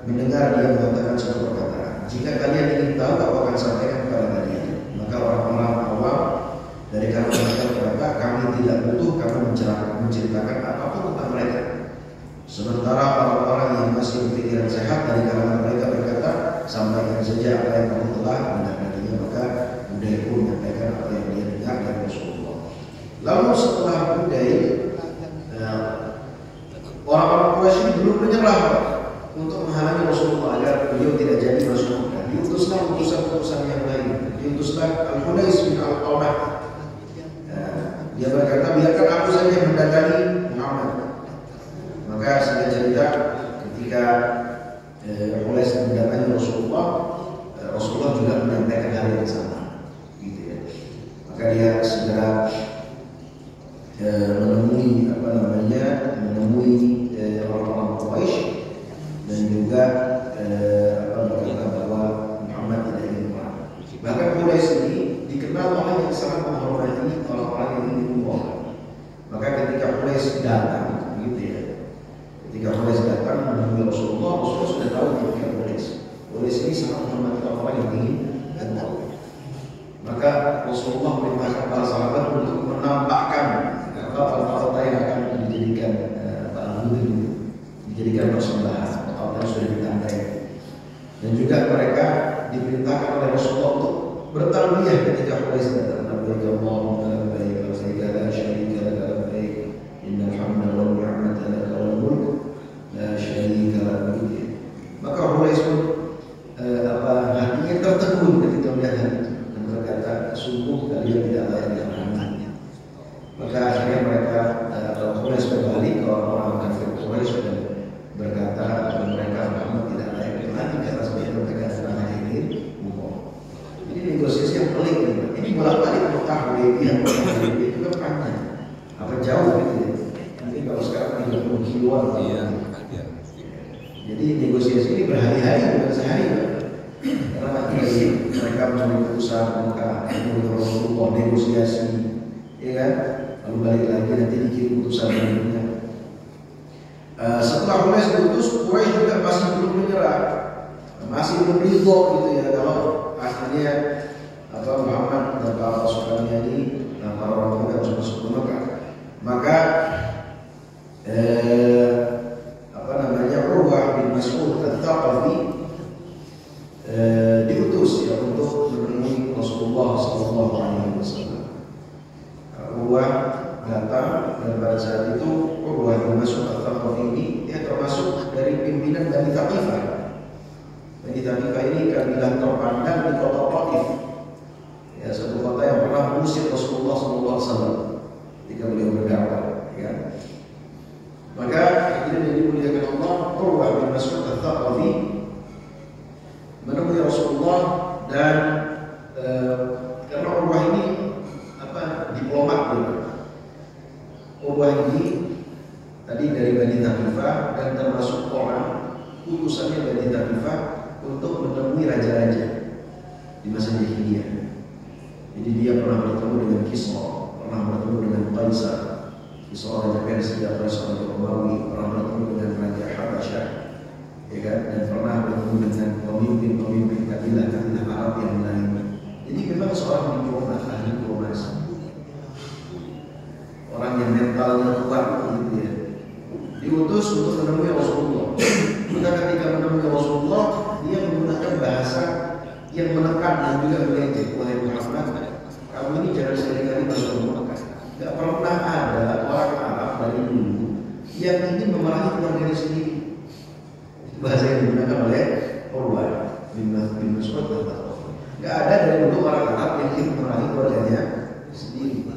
Speaker 3: mendengar dia mengatakan satu perkataan. Jika kalian ingin tahu, aku akan sampaikan kepada kalian. Maka orang-orang awam dari kalangan mereka berkata, kami tidak butuh kamu menceritakan apapun tentang mereka. Sementara orang-orang yang masih berpikiran sehat dari kalangan mereka berkata, sampaikan saja apa yang kamu telah mendapatinya. Maka Budayl pun menyampaikan apa yang dia dengar dari Rasulullah. Lalu setelah Budayl, orang-orang Quraisy ini belum menyerah untuk menghalangi Rasulullah agar beliau tidak jadi masuk Mekah. Diutuslah utusan-utusan yang lain. Diutuslah Al-Qunais bin Al-Qamah. Dia berkata, biarkan aku saja mendatangi Muhammad. Maka singkat cerita, ketika Qunais mendatangi Rasulullah, Rasulullah juga menyampaikan hal yang sama, gitu ya. Maka dia segera menemui orang-orang Quraisy dan juga berkata bahwa Muhammad tidak ingin perang. Bahkan Quraisy ini dikenal orang yang sangat menghormati orang-orang yang ingin umroh. Maka ketika Quraisy datang, gitu ya, ketika Quraisy datang menemui Rasulullah sudah tahu ketika Quraisy ini sangat menghormati orang-orang yang ingin umroh. Maka Rasulullah memerintahkan para sahabat untuk menampakkan kota yang akan dijadikan persembahan atau yang sudah ditandai. Dan juga mereka diperintahkan oleh Rasulullah untuk bertalbiyah ketika Quraisy datang. Labbaik Allahumma labbaik, labbaik la syarika lak labbaik, innal hamda wal ni'mata lak wal mulk la syarika lak. Maka Quraisy pun hatinya tertegun ketika melihat hal itu dan berkata, sungguh kalian tidak layak dihormati. keluar. Jadi negosiasi ini berhari-hari bukan sehari. Karena mereka mencari keputusan maka Rasulullah negosiasi, ya kan? Lalu balik lagi nanti dikirim putusan berikutnya. Setelah Quraisy diutus, Quraisy juga masih belum menyerah, masih belum ridho gitu ya kalau akhirnya Muhammad dan para pasukannya ini para orang muda harus masuk ke Mekah. Maka Urwah bin Mas'ud Al-Thaqafi diutus ya untuk menemui Rasulullah SAW. Urwah datang dan pada saat itu Urwah bin Mas'ud Al-Thaqafi ini dia termasuk dari pimpinan Bani Thaqifah. Bani Thaqifah ini kabilah terpandang di kota Taif. Ya, satu kota yang pernah mengusir Rasulullah SAW ketika beliau berdakwah. Ya. Maka akhirnya dimuliakan Allah, Urwah bin Mas'ud Al-Thaqafi menemui Rasulullah dan karena Urwah ini diplomat juga. Urwah ini tadi dari Bani Thaqifah dan termasuk orang utusannya Bani Thaqifah untuk menemui raja-raja di masa jahiliyah. Jadi dia pernah bertemu dengan Kisra, pernah bertemu dengan Qaisar, Kisra raja Persia, Qaisar raja Romawi, pernah bertemu dengan raja Habasyah, ya kan? Dan pernah bertemu dengan pemimpin-pemimpin kabilah-kabilah Arab yang lain. Jadi memang seorang diplomat, ahli diplomasi, orang yang mentalnya kuat gitu ya. Diutus untuk menemui Rasulullah. Maka ketika menemui Rasulullah, dia menggunakan bahasa yang menekan dan juga mengejek. Wahai Muhammad, kamu ini jangan sekali-kali masuk Mekah. Tidak pernah ada orang Arab dari dulu yang ingin memarahi keluarganya sendiri. Bahasa yang digunakan oleh Urwah bin Mas'ud. Tidak ada dari dulu orang Arab yang ingin memarahi keluarganya sendiri.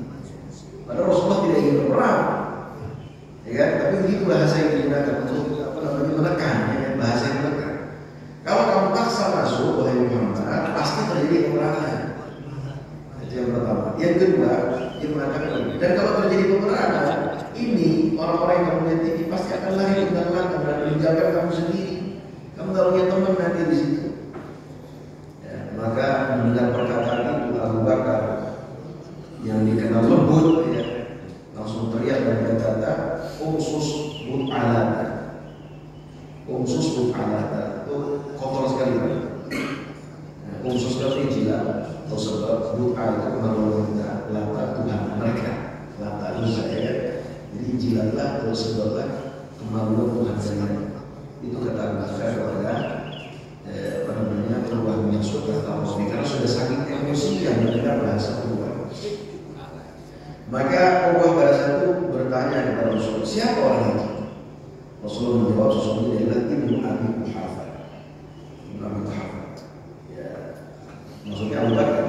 Speaker 3: Padahal Rasulullah tidak ingin berperang, ya kan? Tapi begitu bahasa yang digunakan untuk menekan, ya, bahasa yang menekan. Kalau kamu paksa masuk, wahai Muhammad, pasti terjadi peperangan. Itu yang pertama. Yang kedua, dia mengatakan, dan kalau terjadi peperangan, ini orang-orang yang kamu lihat ini pasti akan lari ke belakang dan meninggalkan kamu sendiri. Kamu gak punya teman nanti di situ. Ya, maka mendengar perkataan itu Abu Bakar yang dikenal lembut, ya, langsung teriak dan berkata, Umsus but'alata. Umsus but'alata. Kotor sekali kan? Umsus sekali jilat atau sebab but'ah itu kemaluan kita, lata Tuhan mereka, lata itu saya. Jadi jilatlah atau sebablah kemaluan Tuhan saya. Itu kata Bakar kepada Urwah bin Mas'ud Al-Thaqafi karena sudah saking emosi yang mendengar bahasa Tuhan. Maka Urwah pada saat itu bertanya kepada Rasulullah, siapa orang itu? Rasulullah menjawab, sesungguhnya adalah Ibnu Abi Quhafah. Ya, maksudnya Abu Bakar.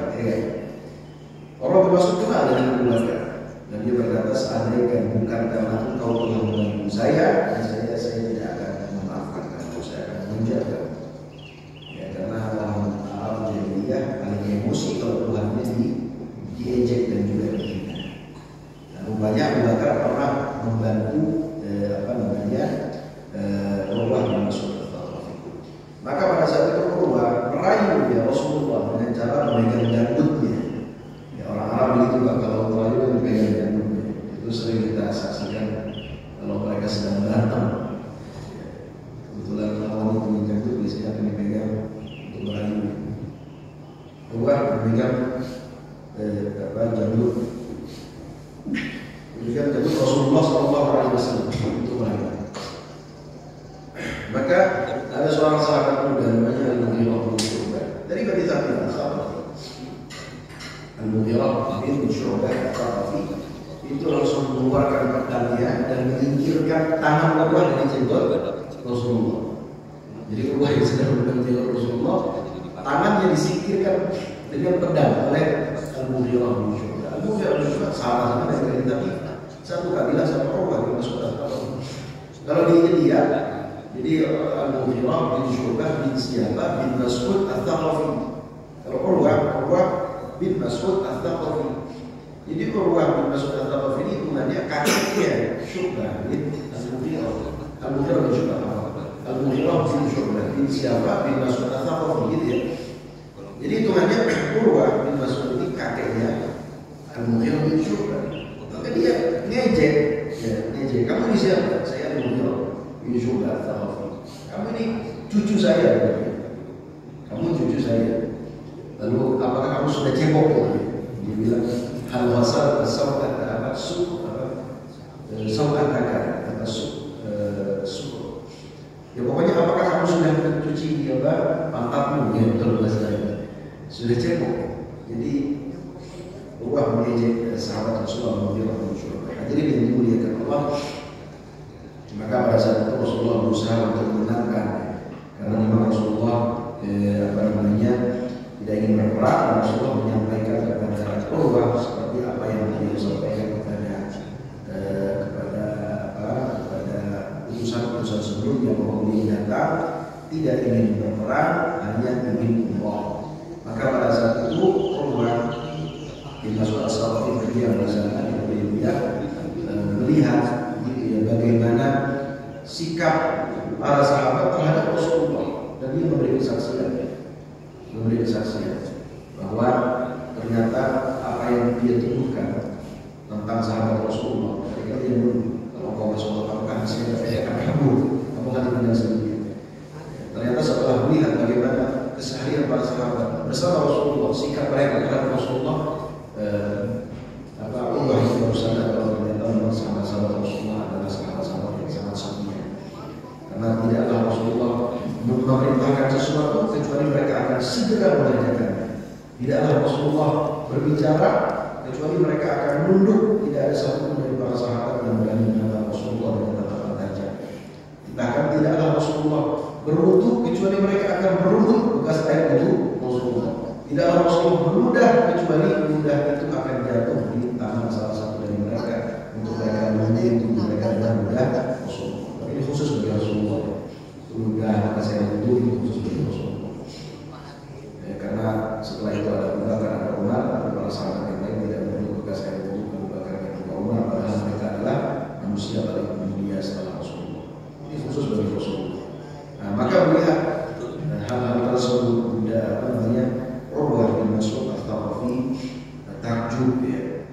Speaker 3: Orang bermaksud kenal dengan Abu Bakar dan dia berkata, seandainya bukan karena engkau telah membantu saya tidak akan memaafkan kamu, saya akan menjaga. Ya, karena orang Arab jahiliyah paling emosi kalau Tuhannya diejek dan juga dihina. Nah, rupanya Abu Bakar pernah membantu Urwah bin Mas'ud. Maka pada saat itu Urwah merayu ya Rasulullah dengan cara memegang janggutnya. Ya, orang Arab begitu Pak, kalau merayu kan memegang janggutnya. Itu sering kita saksikan kalau mereka sedang berantem. Ya, kebetulan lawan itu menjanggut biasanya akan dipegang untuk merayu. Urwah memegang janggut. Memegang janggut Rasulullah SAW untuk merayu. Maka ada seorang sahabat muda namanya Al-Mughirah bin Syu'bah dari Bani Thaqifah, Al-Mughirah bin Syu'bah Al-Thaqafi itu langsung mengeluarkan pedangnya dan menyingkirkan tangan Urwah dari jenggot Rasulullah. Jadi Urwah yang sedang memegang jenggot Rasulullah, tangannya disingkirkan dengan pedang oleh Al-Mughirah bin Syu'bah. Al-Mughirah bin Syu'bah sahabat dari Bani Thaqifah, satu kabilah sama Urwah bin Mas'ud Al-Thaqafi. Kalau dilihat, jadi Al-Mughirah bin Syu'bah bin Siyabah bin Mas'ud Al-Thaqafi. Kalau Urwah bin Mas'ud Al-Thaqafi. Jadi Urwah bin Mas'ud Al-Thaqafi ini hitungannya kakeknya Syu'bah bin Al-Mughirah. Al-Mughirah bin Syu'bah. Al-Mughirah bin Syu'bah bin siapa? Bin Mas'ud Ats-Tsaqafi gitu ya. Jadi hitungannya Urwah bin Mas'ud ini kakeknya Al-Mughirah bin Syu'bah. Maka dia ngejek, ya, ngejek. Kamu ini siapa? Saya Al-Mughirah bin Syu'bah Ats-Tsaqafi. Kamu ini cucu saya. Kamu cucu saya. Lalu apakah kamu sudah cebok ya? Dia bilang hal wasal sau'at apa su sau'ataka apa su. Ya pokoknya apakah kamu sudah mencuci pantatmu ya betul bahasa sudah cebok. Jadi Urwah mengejek sahabat Rasulullah Mughirah bin Syu'bah. Hadirin yang dimuliakan Allah. Maka pada saat itu Rasulullah berusaha untuk menenangkan karena memang Rasulullah tidak ingin berperang. Dan Rasulullah menyampaikan kepada Urwah seperti apa yang beliau sampaikan kepada utusan-utusan sebelumnya bahwa beliau datang tidak ingin berperang, hanya ingin umrah. Maka pada saat itu Urwah bin Mas'ud Ats-Tsaqafi berdiam di sana, melihat bagaimana sikap para sahabat terhadap Rasulullah, dan dia memberi kesaksian bahwa ternyata apa yang dia tuduhkan tentang sahabat Rasulullah, ketika dia kalau kau Rasulullah apakah saya akan kabur, kamu hati benar sendiri. Ternyata setelah melihat bagaimana keseharian para sahabat bersama Rasulullah, sikap mereka terhadap Rasulullah, Allah yang berusaha kalau ternyata memang sahabat Rasulullah adalah sahabat-sahabat yang sangat setia. Karena tidaklah Rasulullah memerintahkan sesuatu kecuali mereka akan segera mengerjakannya. Tidaklah Rasulullah berbicara kecuali mereka akan nunduk. Tidak ada satupun dari para sahabat yang berani menentang Rasulullah dengan tatapan tajam. Bahkan tidaklah Rasulullah berwudu kecuali mereka akan berwudu bekas air wudu Rasulullah. Tidaklah Rasulullah berludah kecuali ludah itu akan jatuh di tangan salah satu dari mereka untuk mereka menyentuh mereka dengan ludah Rasulullah. Ini khusus bagi Rasulullah. Ludah maka saya wudu itu khusus bagi Rasulullah. Karena setelah itu ada Abu Bakar, ada Umar, ada para sahabat yang lain tidak perlu bekas air wudu Abu Bakar dan Umar, padahal mereka adalah manusia paling mulia setelah Rasulullah. Ini khusus bagi Rasulullah. Nah, maka melihat hal-hal tersebut Urwah bin Mas'ud Ats-Tsaqafi takjub ya.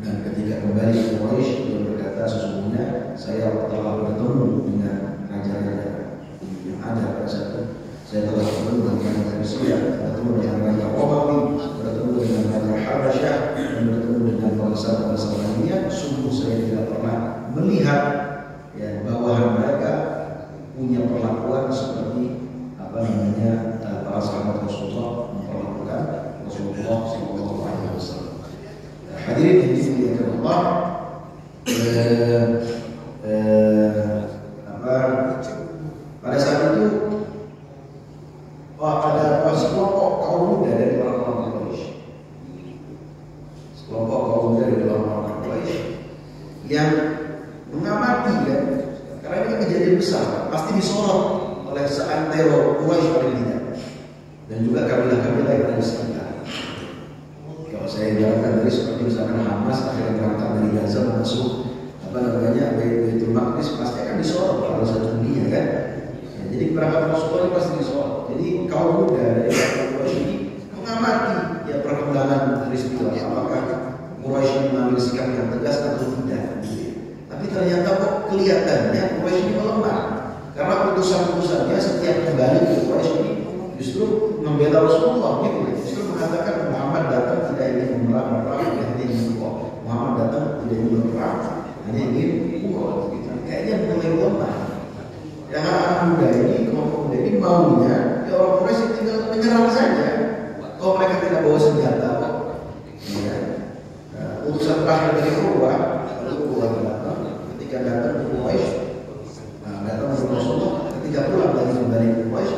Speaker 3: Dan ketika kembali ke Quraisy dia berkata, sesungguhnya saya telah bertemu dengan raja-raja yang ada pada saat itu. Saya telah bertemu dengan raja Persia, bertemu dengan raja Romawi, bertemu dengan raja Habasyah, dan bertemu dengan bangsa-bangsa lainnya. Sungguh saya tidak pernah melihat ya bawahan mereka punya perlakuan seperti para sahabat Rasulullah memperlakukan Rasulullah Sallallahu Alaihi Wasallam. Hadirin yang dimuliakan Allah, pada saat itu ada sekelompok kaum muda dari orang-orang Quraisy, sekelompok kaum muda dari orang-orang Quraisy yang mengamati kan, karena ini kejadian besar, pasti disorot oleh seantero Quraisy paling tidak, dan juga kabilah-kabilah yang ada di sekitar. Kalau saya jalankan dari seperti misalkan Hamas akhirnya berangkat dari Gaza masuk Baitul Maqdis, pasti akan disorot oleh satu dunia kan. Ya, jadi berangkat Rasulullah ini pasti disorot. Jadi kaum muda dari Quraisy ini mengamati ya perkembangan peristiwa, apakah Quraisy mengambil sikap yang tegas atau tidak. Tapi ternyata kok kelihatannya Quraisy ini melemah. Karena putusan-putusannya setiap kembali ke Quraisy ini justru membela Rasulullah gitu. Justru mengatakan Muhammad datang tidak ingin berperang, hanya ingin umroh. Muhammad datang tidak ingin berperang, hanya ingin umroh gitu. Kayaknya mulai lemah. Yang anak muda ini, kelompok muda ini maunya ya orang Quraisy tinggal menyerang saja. Kalau mereka tidak bawa senjata kok. Ya. Utusan terakhir dari Urwah datang. Ketika datang ke Quraisy, datang ke Rasulullah, ketika pulang dari kembali ke Quraisy,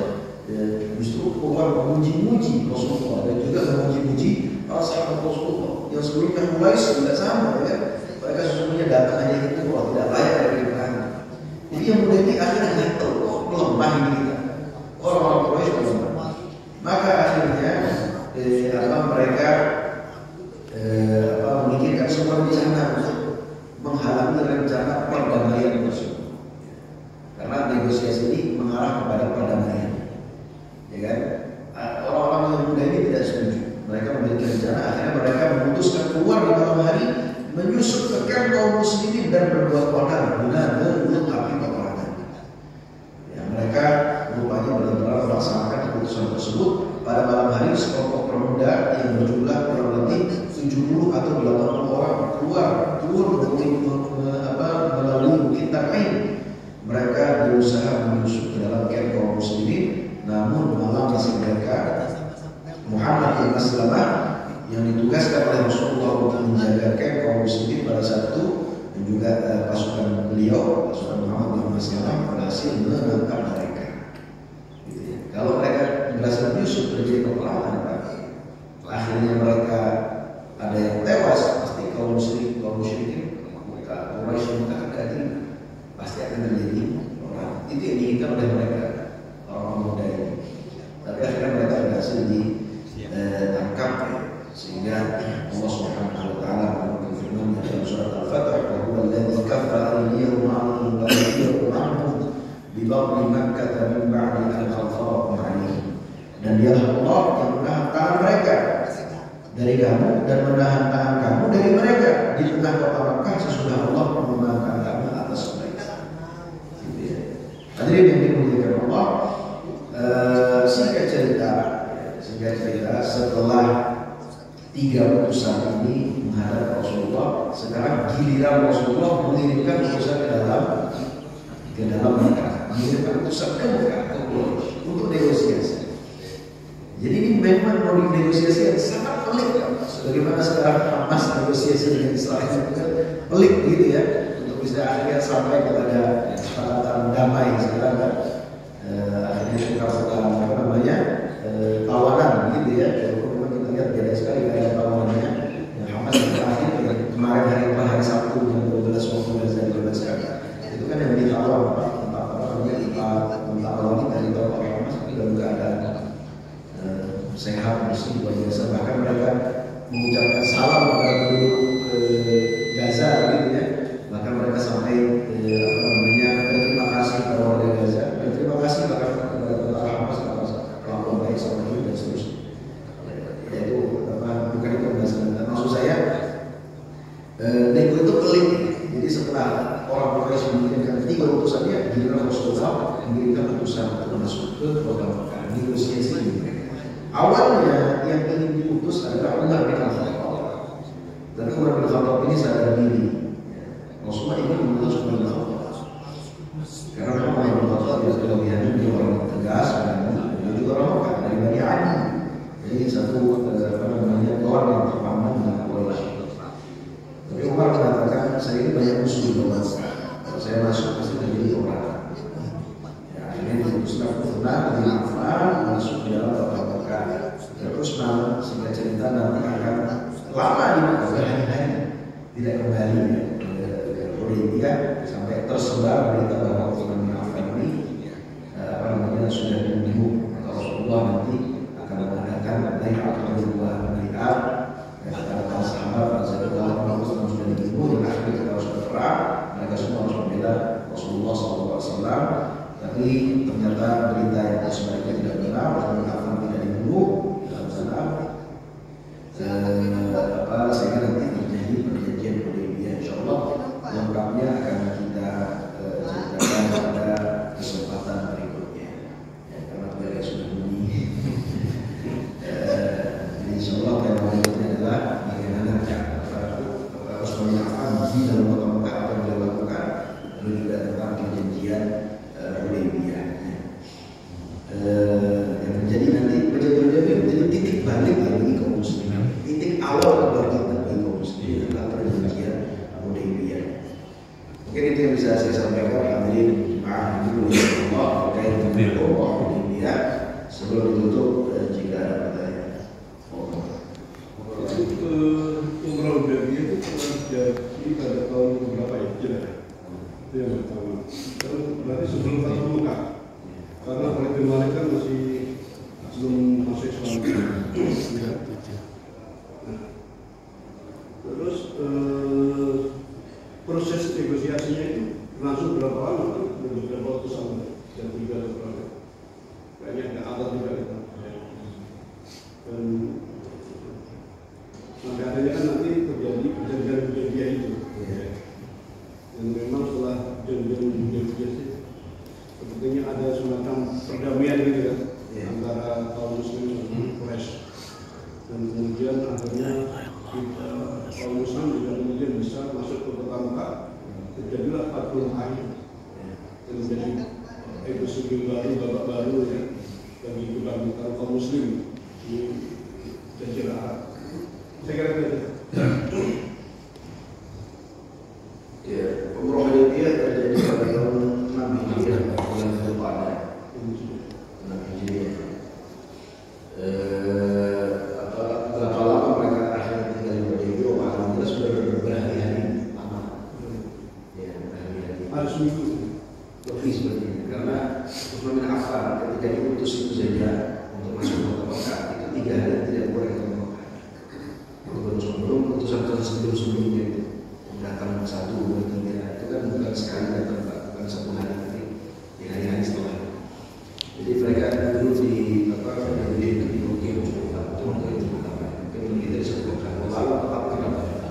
Speaker 3: justru Urwah memuji-muji Rasulullah dan juga memuji-muji para sahabat Rasulullah yang sebelumnya Quraisy tidak sama ya. Mereka sesungguhnya datang hanya itu, tidak layak dari perang. Jadi yang muda ini akhirnya nggak tahu melemah ini kita. Orang-orang Quraisy melemah. Maka akhirnya mereka memikirkan semua rencana untuk menghalangi rencana perdamaian tersebut. berusaha menyusup ke dalam camp kaum muslimin, namun malah masih mereka Muhammad bin Maslamah yang ditugaskan oleh Rasulullah untuk menjaga camp kaum muslimin pada saat itu, dan juga pasukan beliau, pasukan Muhammad bin Maslamah berhasil menangkap mereka. Gitu ya. Kalau mereka berhasil menyusup terjadi peperangan, akhirnya mereka ada yang tewas, pasti kaum musyrikin Quraisy mengatakan pasti akan terjadi orang. Itu yang diinginkan oleh mereka, orang muda ini. Tapi akhirnya mereka berhasil ditangkap, sehingga Allah Subhanahu wa taala berfirman dalam surat Al-Fatih, "Wa huwa alladzi kaffara aydiyahum 'anhum wa aydiyakum 'anhum bi baghi Makkah min ba'di an khafafahum 'alaihim." Dan dialah Allah yang menahan tangan mereka dari kamu dan menahan tangan kamu dari mereka di tengah kota Makkah sesudah Allah memenangkan kamu atas mereka. Hadirin yang dimuliakan Allah, singkat cerita setelah 3 utusan ini menghadap Rasulullah, sekarang giliran Rasulullah mengirimkan utusan ke dalam Makkah, mengirimkan utusan ke Makkah untuk negosiasi. Jadi ini memang mau negosiasi yang sangat pelik, sebagaimana sekarang Hamas negosiasi dengan Israel itu pelik gitu ya, untuk bisa akhirnya sampai kepada kesepakatan damai sekarang kan. Akhirnya tukar-tukar tawanan gitu ya. Kalau kita lihat beda sekali kayak tawanannya yang Hamas terakhir kemarin hari Sabtu jam 12 waktu Gaza dibebaskan. Itu kan yang ditawar tentang wanita dari tokoh Hamas itu juga ada sehat, bersih, luar biasa. Bahkan mereka mengucapkan salam kepada penduduk Gaza gitu ya. Bahkan mereka sampai berterima kasih kepada warga Gaza, berterima kasih bahkan kepada tentara Hamas atas kelakuan baik sama ini dan seterusnya. Yaitu bukan itu pembahasan. Maksud saya nego itu pelik. Jadi setelah orang Quraisy mengirimkan 3 utusannya, giliran Rasulullah mengirimkan utusan untuk masuk ke kota Makkah, negosiasi ini. Awalnya yang ingin diutus adalah Umar bin Khattab. Dan Umar bin Khattab ini sadar diri. Rasulullah ingin mengutus Umar bin Khattab. Karena Umar bin Khattab dia kelebihannya dia orang yang tegas dan dia juga orang Makkah dari Bani Adi. Jadi satu orang yang terpandang dengan Quraisy. Tapi Umar mengatakan saya ini banyak musuh di bawah. Kalau saya masuk pasti terjadi orang. Ya, akhirnya diutuskan benar di Affan masuk ke dalam kota Makkah. Terus malam sehingga cerita nanti akan lama di Makkah berhari-hari tidak kembali ke Hudaybiyah sampai tersebar berita bahwa Utsman bin Affan ini sudah menunggu Rasulullah nanti akan mengadakan bai'atul ridwan kepada para sahabat dan Rasulullah sudah dibunuh dan akhirnya kita harus berperang. Mereka semua harus membela Rasulullah SAW. Tapi ternyata berita yang sebaliknya tidak benar, Utsman bin Affan tidak dibunuh dalam sana. Saya kira nanti terjadi perjanjian Hudaybiyah, insyaallah lengkapnya akan kita ceritakan pada kesempatan berikutnya. Ya, karena beliau sudah bunyi. Jadi insyaallah tema berikutnya adalah bagaimana cara Utsman bin Affan di dalam kota Makkah apa yang beliau lakukan, lalu juga tentang perjanjian Hudaybiyah. Yang menjadi nanti perjanjian menjadi titik balik bagi kaum muslimin, titik awal bagi kaum muslimin adalah perjanjian Hudaybiyah. Mungkin itu yang bisa saya sampaikan hadirin jemaah dulu ya Allah terkait dengan Hudaybiyah. Sebelum ditutup jika ada pertanyaan.
Speaker 4: Umrah Hudaybiyah itu pernah terjadi pada tahun berapa ya? Itu yang pertama. Berarti sebelum Fathu Makkah. Karena Khalid Malik kan masih belum masuk Islam. Terus proses negosiasinya itu berlangsung berapa lama? Berapa utusan dan 3 berapa? Kayaknya ada adat juga gitu. Dan sampai akhirnya kan nanti terjadi perjanjian Hudaybiyah itu. Dan memang setelah perjanjian Hudaybiyah sih sepertinya ada semacam perdamaian gitu kan antara kaum muslim dan Quraisy. Dan kemudian akhirnya kaum muslim juga kemudian bisa masuk ke kota Makkah. Terjadilah Fathul Makkah. Dan menjadi pemimpin baru, babak baru ya, bagi kebangkitan kaum muslim di Jazirah Arab. Saya kira itu.
Speaker 3: Ya, umroh Hudaybiyah terjadi pada tahun 6 Hijriah, bulan Dzulqa'dah. 6 Hijriah. Berapa lama mereka akhirnya tinggal di Hudaybiyah? Alhamdulillah sudah berhari-hari lama. Ya, berhari-hari.
Speaker 4: Harus minggu.
Speaker 3: Lebih seperti ini, karena Utsman bin Affan ketika diutus itu saja untuk masuk ke Mekah itu 3 hari tidak boleh ke Mekah. Belum putusan sebelumnya itu datang 1, 2, 3 itu kan bukan sekali datang, bukan 1 hari, tapi di hari-hari setelah. Jadi mereka dulu di itu di Tokyo kita disebutkan lalu tetap kenapa?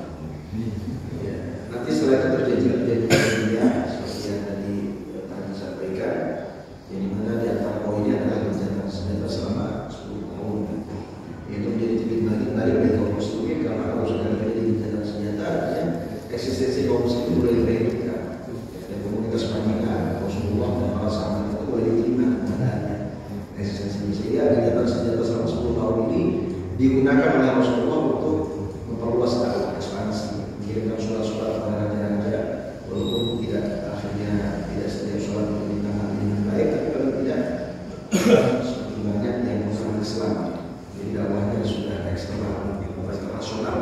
Speaker 3: Ya, nanti setelah itu terjadi dia seperti yang tadi disampaikan, yang dimana di antara poinnya adalah gencatan senjata selama 10 tahun. Itu menjadi titik balik bagi kaum muslimin, karena kalau sudah terjadi gencatan senjata, ya, eksistensi kaum muslimin mulai diperhitungkan. Dan komunitas Madinah, Rasulullah dan para sahabat itu mulai diterima keadaannya eksistensinya. Sehingga gencatan senjata selama 10 tahun ini digunakan oleh Rasulullah untuk memperluas dakwah, ekspansi, mengirimkan surat-surat kepada raja-raja, walaupun akhirnya tidak setiap sholat diminta dengan baik, tapi paling tidak semakin banyak yang mengenal Islam. Jadi dakwahnya sudah eksternal, internasional,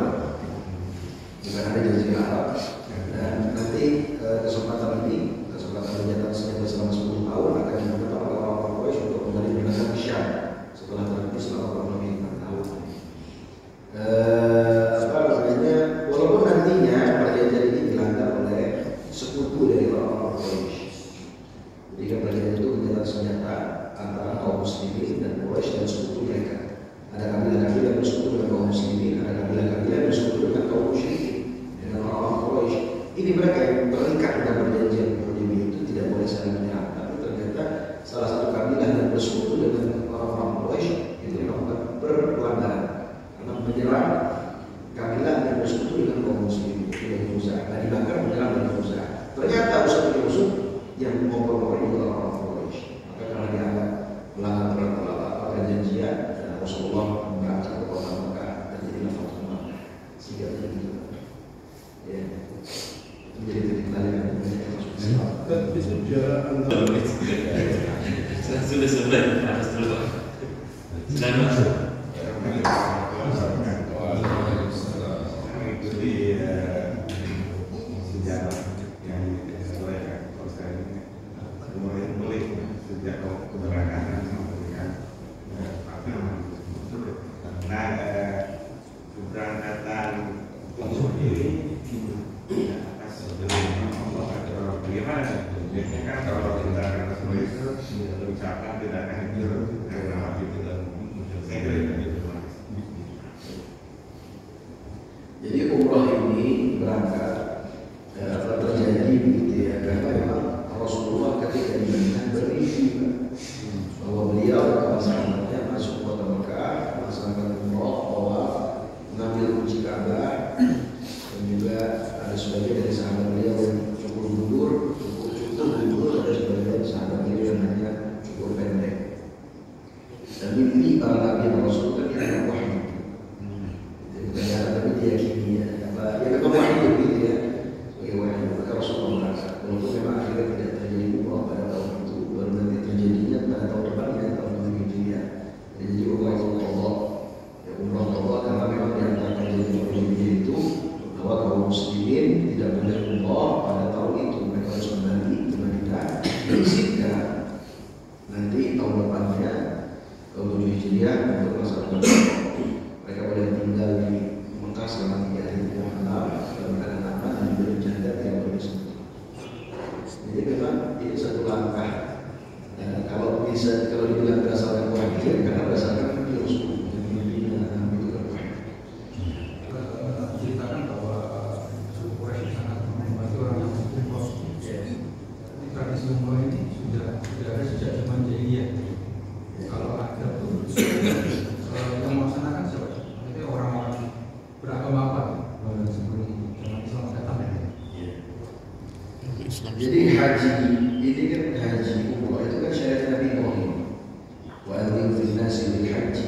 Speaker 3: bukan ada Jazirah Arab. Dan nanti kesempatan kegiatan senjata selama 10 tahun akan digunakan oleh orang-orang Quraisy untuk kembali menangkan Syam setelah terbit selama kurang lebih 5 tahun. Walaupun nantinya perjanjian ini dilanggar oleh sekutu dari orang-orang Quraisy. Jadi kan perjanjian itu gencatan senjata antara kaum muslimin dan Quraisy dan sekutu mereka. Ada kabilah-kabilah yang bersekutu dengan kaum muslimin, ada kabilah-kabilah yang bersekutu dengan kaum musyrikin, dengan orang-orang Quraisy. Ini mereka yang terikat dengan perjanjian Hudaybiyah itu tidak boleh saling menyerang. Tapi ternyata salah satu kabilah yang bersekutu dengan orang-orang Quraisy itu melakukan pelanggaran karena menyerang kabilah yang bersekutu dengan kaum muslimin, Bani Khuza'ah. Bani Bakar menyerang Bani Khuza'ah. Ternyata Utsman bin Affan yang mengobrol itu orang-orang Quraisy. Maka karena dianggap melanggar perjanjian, Rasulullah berangkat ke kota Mekah dan jadilah Fathu Makkah. Sehingga terjadi ya, itu menjadi titik balik yang masuk Islam.
Speaker 4: Tapi sejarah antara
Speaker 1: sudah sebelah atas dulu Pak. Silakan.
Speaker 5: Sejarah yang disampaikan Ustaz ini mulai sejak keberangkatan kemudian keberangkatan untuk ini atas Allah atau bagaimana? Biasanya kan kalau kita kata seperti itu ucapan tidak akan hijau karena itu saya kira itu.
Speaker 3: Jadi umrah ini berangkat terjadi begitu ya, karena memang Rasulullah ketika di Madinah bermimpi bahwa beliau dan sahabatnya masuk kota Mekah, melaksanakan umrah, tawaf, mengambil kunci Ka'bah, dan juga ada sebagian dari sahabat beliau yang cukup mundur, ada sebagian sahabat beliau yang hanya cukup pendek. Dan mimpi para nabi dan Rasul kan tidak wahyu. Bukan tapi diyakini ya. Ya memang wahyu gitu ya. Sebagai wahyu, maka Rasulullah berangkat. Walaupun memang akhirnya tidak terjadi umrah pada tahun itu, baru nanti terjadinya pada tahun depannya, tahun 7 Hijriah. Jadi umrah Allah, ya umrah Allah karena memang di antara perjanjian Hudaybiyah itu bahwa kaum muslimin tidak boleh umrah pada tahun itu, mereka harus kembali ke Madinah. Diizinkan nanti tahun depannya, tahun 7 Hijriah untuk melaksanakan mereka boleh tinggal di Mekah selama 3 hari 3 malam dalam keadaan aman dan diberi jadat yang bersebut. Jadi memang ini satu langkah. Kalau dibilang berdasarkan wahyu, karena berdasarkan Rasul yang membutuhkan wahyu.
Speaker 6: Ceritakan bahwa suku Quraisy sangat membantu orang yang umroh. Tapi tradisi umroh ini sudah ada sejak zaman jahiliyah. Kalau ada pun yang melaksanakan siapa? Itu orang-orang beragama apa sebelum zaman Islam datang ya?
Speaker 3: Jadi haji ini kan haji umroh itu kan syariatnya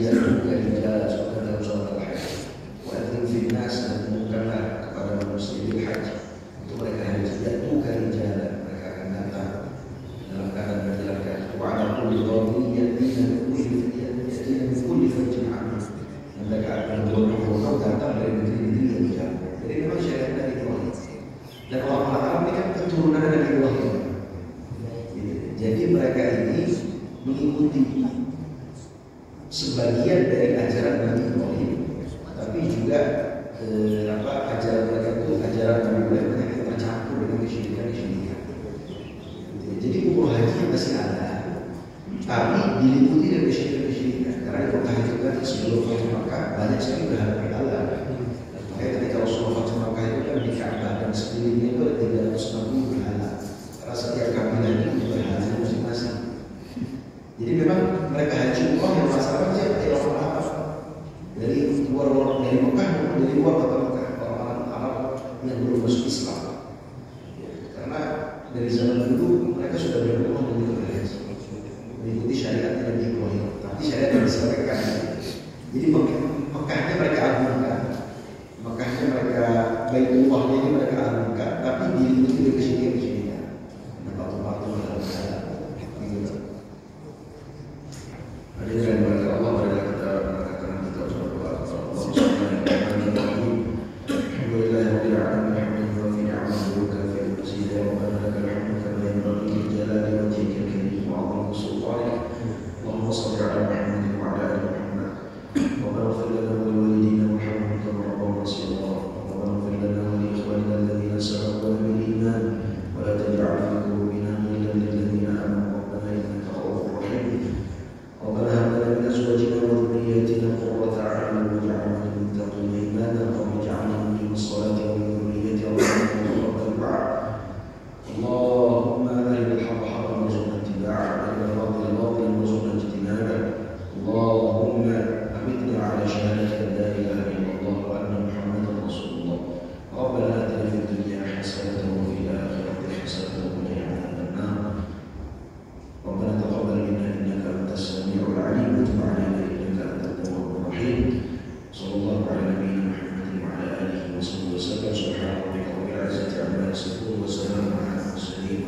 Speaker 2: ya'tuka rijalan sunnatan salatul haji wa adzin fil nas dan umumkanlah kepada manusia bil haji untuk mereka haji ya'tuka rijalan mereka akan datang dalam keadaan berjalan wa ala kulli dhamir yatina min kulli fajjin 'amin dan mereka akan berbondong-bondong datang dari negeri-negeri yang jauh. Jadi memang syariat dari Ibrahim dan orang Arab ini kan keturunan dari Ibrahim. Jadi mereka ini mengikuti sebagian dari ajaran Nabi Ibrahim, tapi juga ajaran mereka itu ajaran Nabi Ibrahim yang tercampur dengan kesyirikan. Jadi umroh haji masih ada, tapi diliputi dari kesyirikan. Karena umroh haji itu kan sebelum Fathu Makkah banyak sekali berhala. Makanya ketika Rasulullah Fathu Makkah itu kan di Ka'bah dan sekelilingnya itu ada 360 berhala. Karena setiap kabilah itu berhala masing-masing. Jadi memang mereka haji umroh yang masalahnya siapa? Orang Arab dari luar dari Mekah maupun dari luar kota Mekah, orang Arab yang belum masuk Islam. Karena dari zaman dulu mereka sudah berumrah untuk berhaji, mengikuti syariat Nabi Ibrahim, tapi syariat yang disampaikan. Jadi Mekahnya mereka agungkan, Mekahnya mereka Baitullahnya ini mereka agungkan, tapi diikuti dari kesyirikan. Batu-batu dalam berhala. Hadirin kepada Allah, marilah kita mengatakan kita berdoa kepada Allah Subhanahu wa taala. Alhamdulillahirabbil alamin hamdan wa ni'amahu wa kafi'an mazida wa lakal hamdu kama yanbaghi li jalali wajhika al-karim wa 'azimi sultanik. Allahumma shalli 'ala Muhammadin wa 'ala ali Muhammad. Rabbana ighfir lana wa liwalidayna warhamhum kama rabbawna shaghira. Rabbana ighfir lana wa li ikhwanina alladhina sabaquna bil iman wa la taj'al fi qulubina ghillan lil ladzina amanu rabbana innaka ra'ufur rahim. ربنا هب لنا من ازواجنا وذرياتنا قرة اعين واجعلنا للمتقين اماما رب اجعلنا مقيم الصلاة ومن ذريتنا ربنا وتقبل دعاء اللهم ارنا الحق حقا وارزقنا اتباعه وارنا الباطل باطلا وارزقنا اجتنابه اللهم امتنا على شهادة ان لا اله الا الله وان محمدا رسول الله ربنا اتنا في الدنيا حسنة وفي الاخرة حسنة وقنا عذاب النار ربنا تقبل منا انك انت السميع العليم وتب علينا انك انت التواب الرحيم صلى الله على نبينا محمد وعلى اله وصحبه وسلم سبحان ربك رب العزه عما يصفون وسلام على المرسلين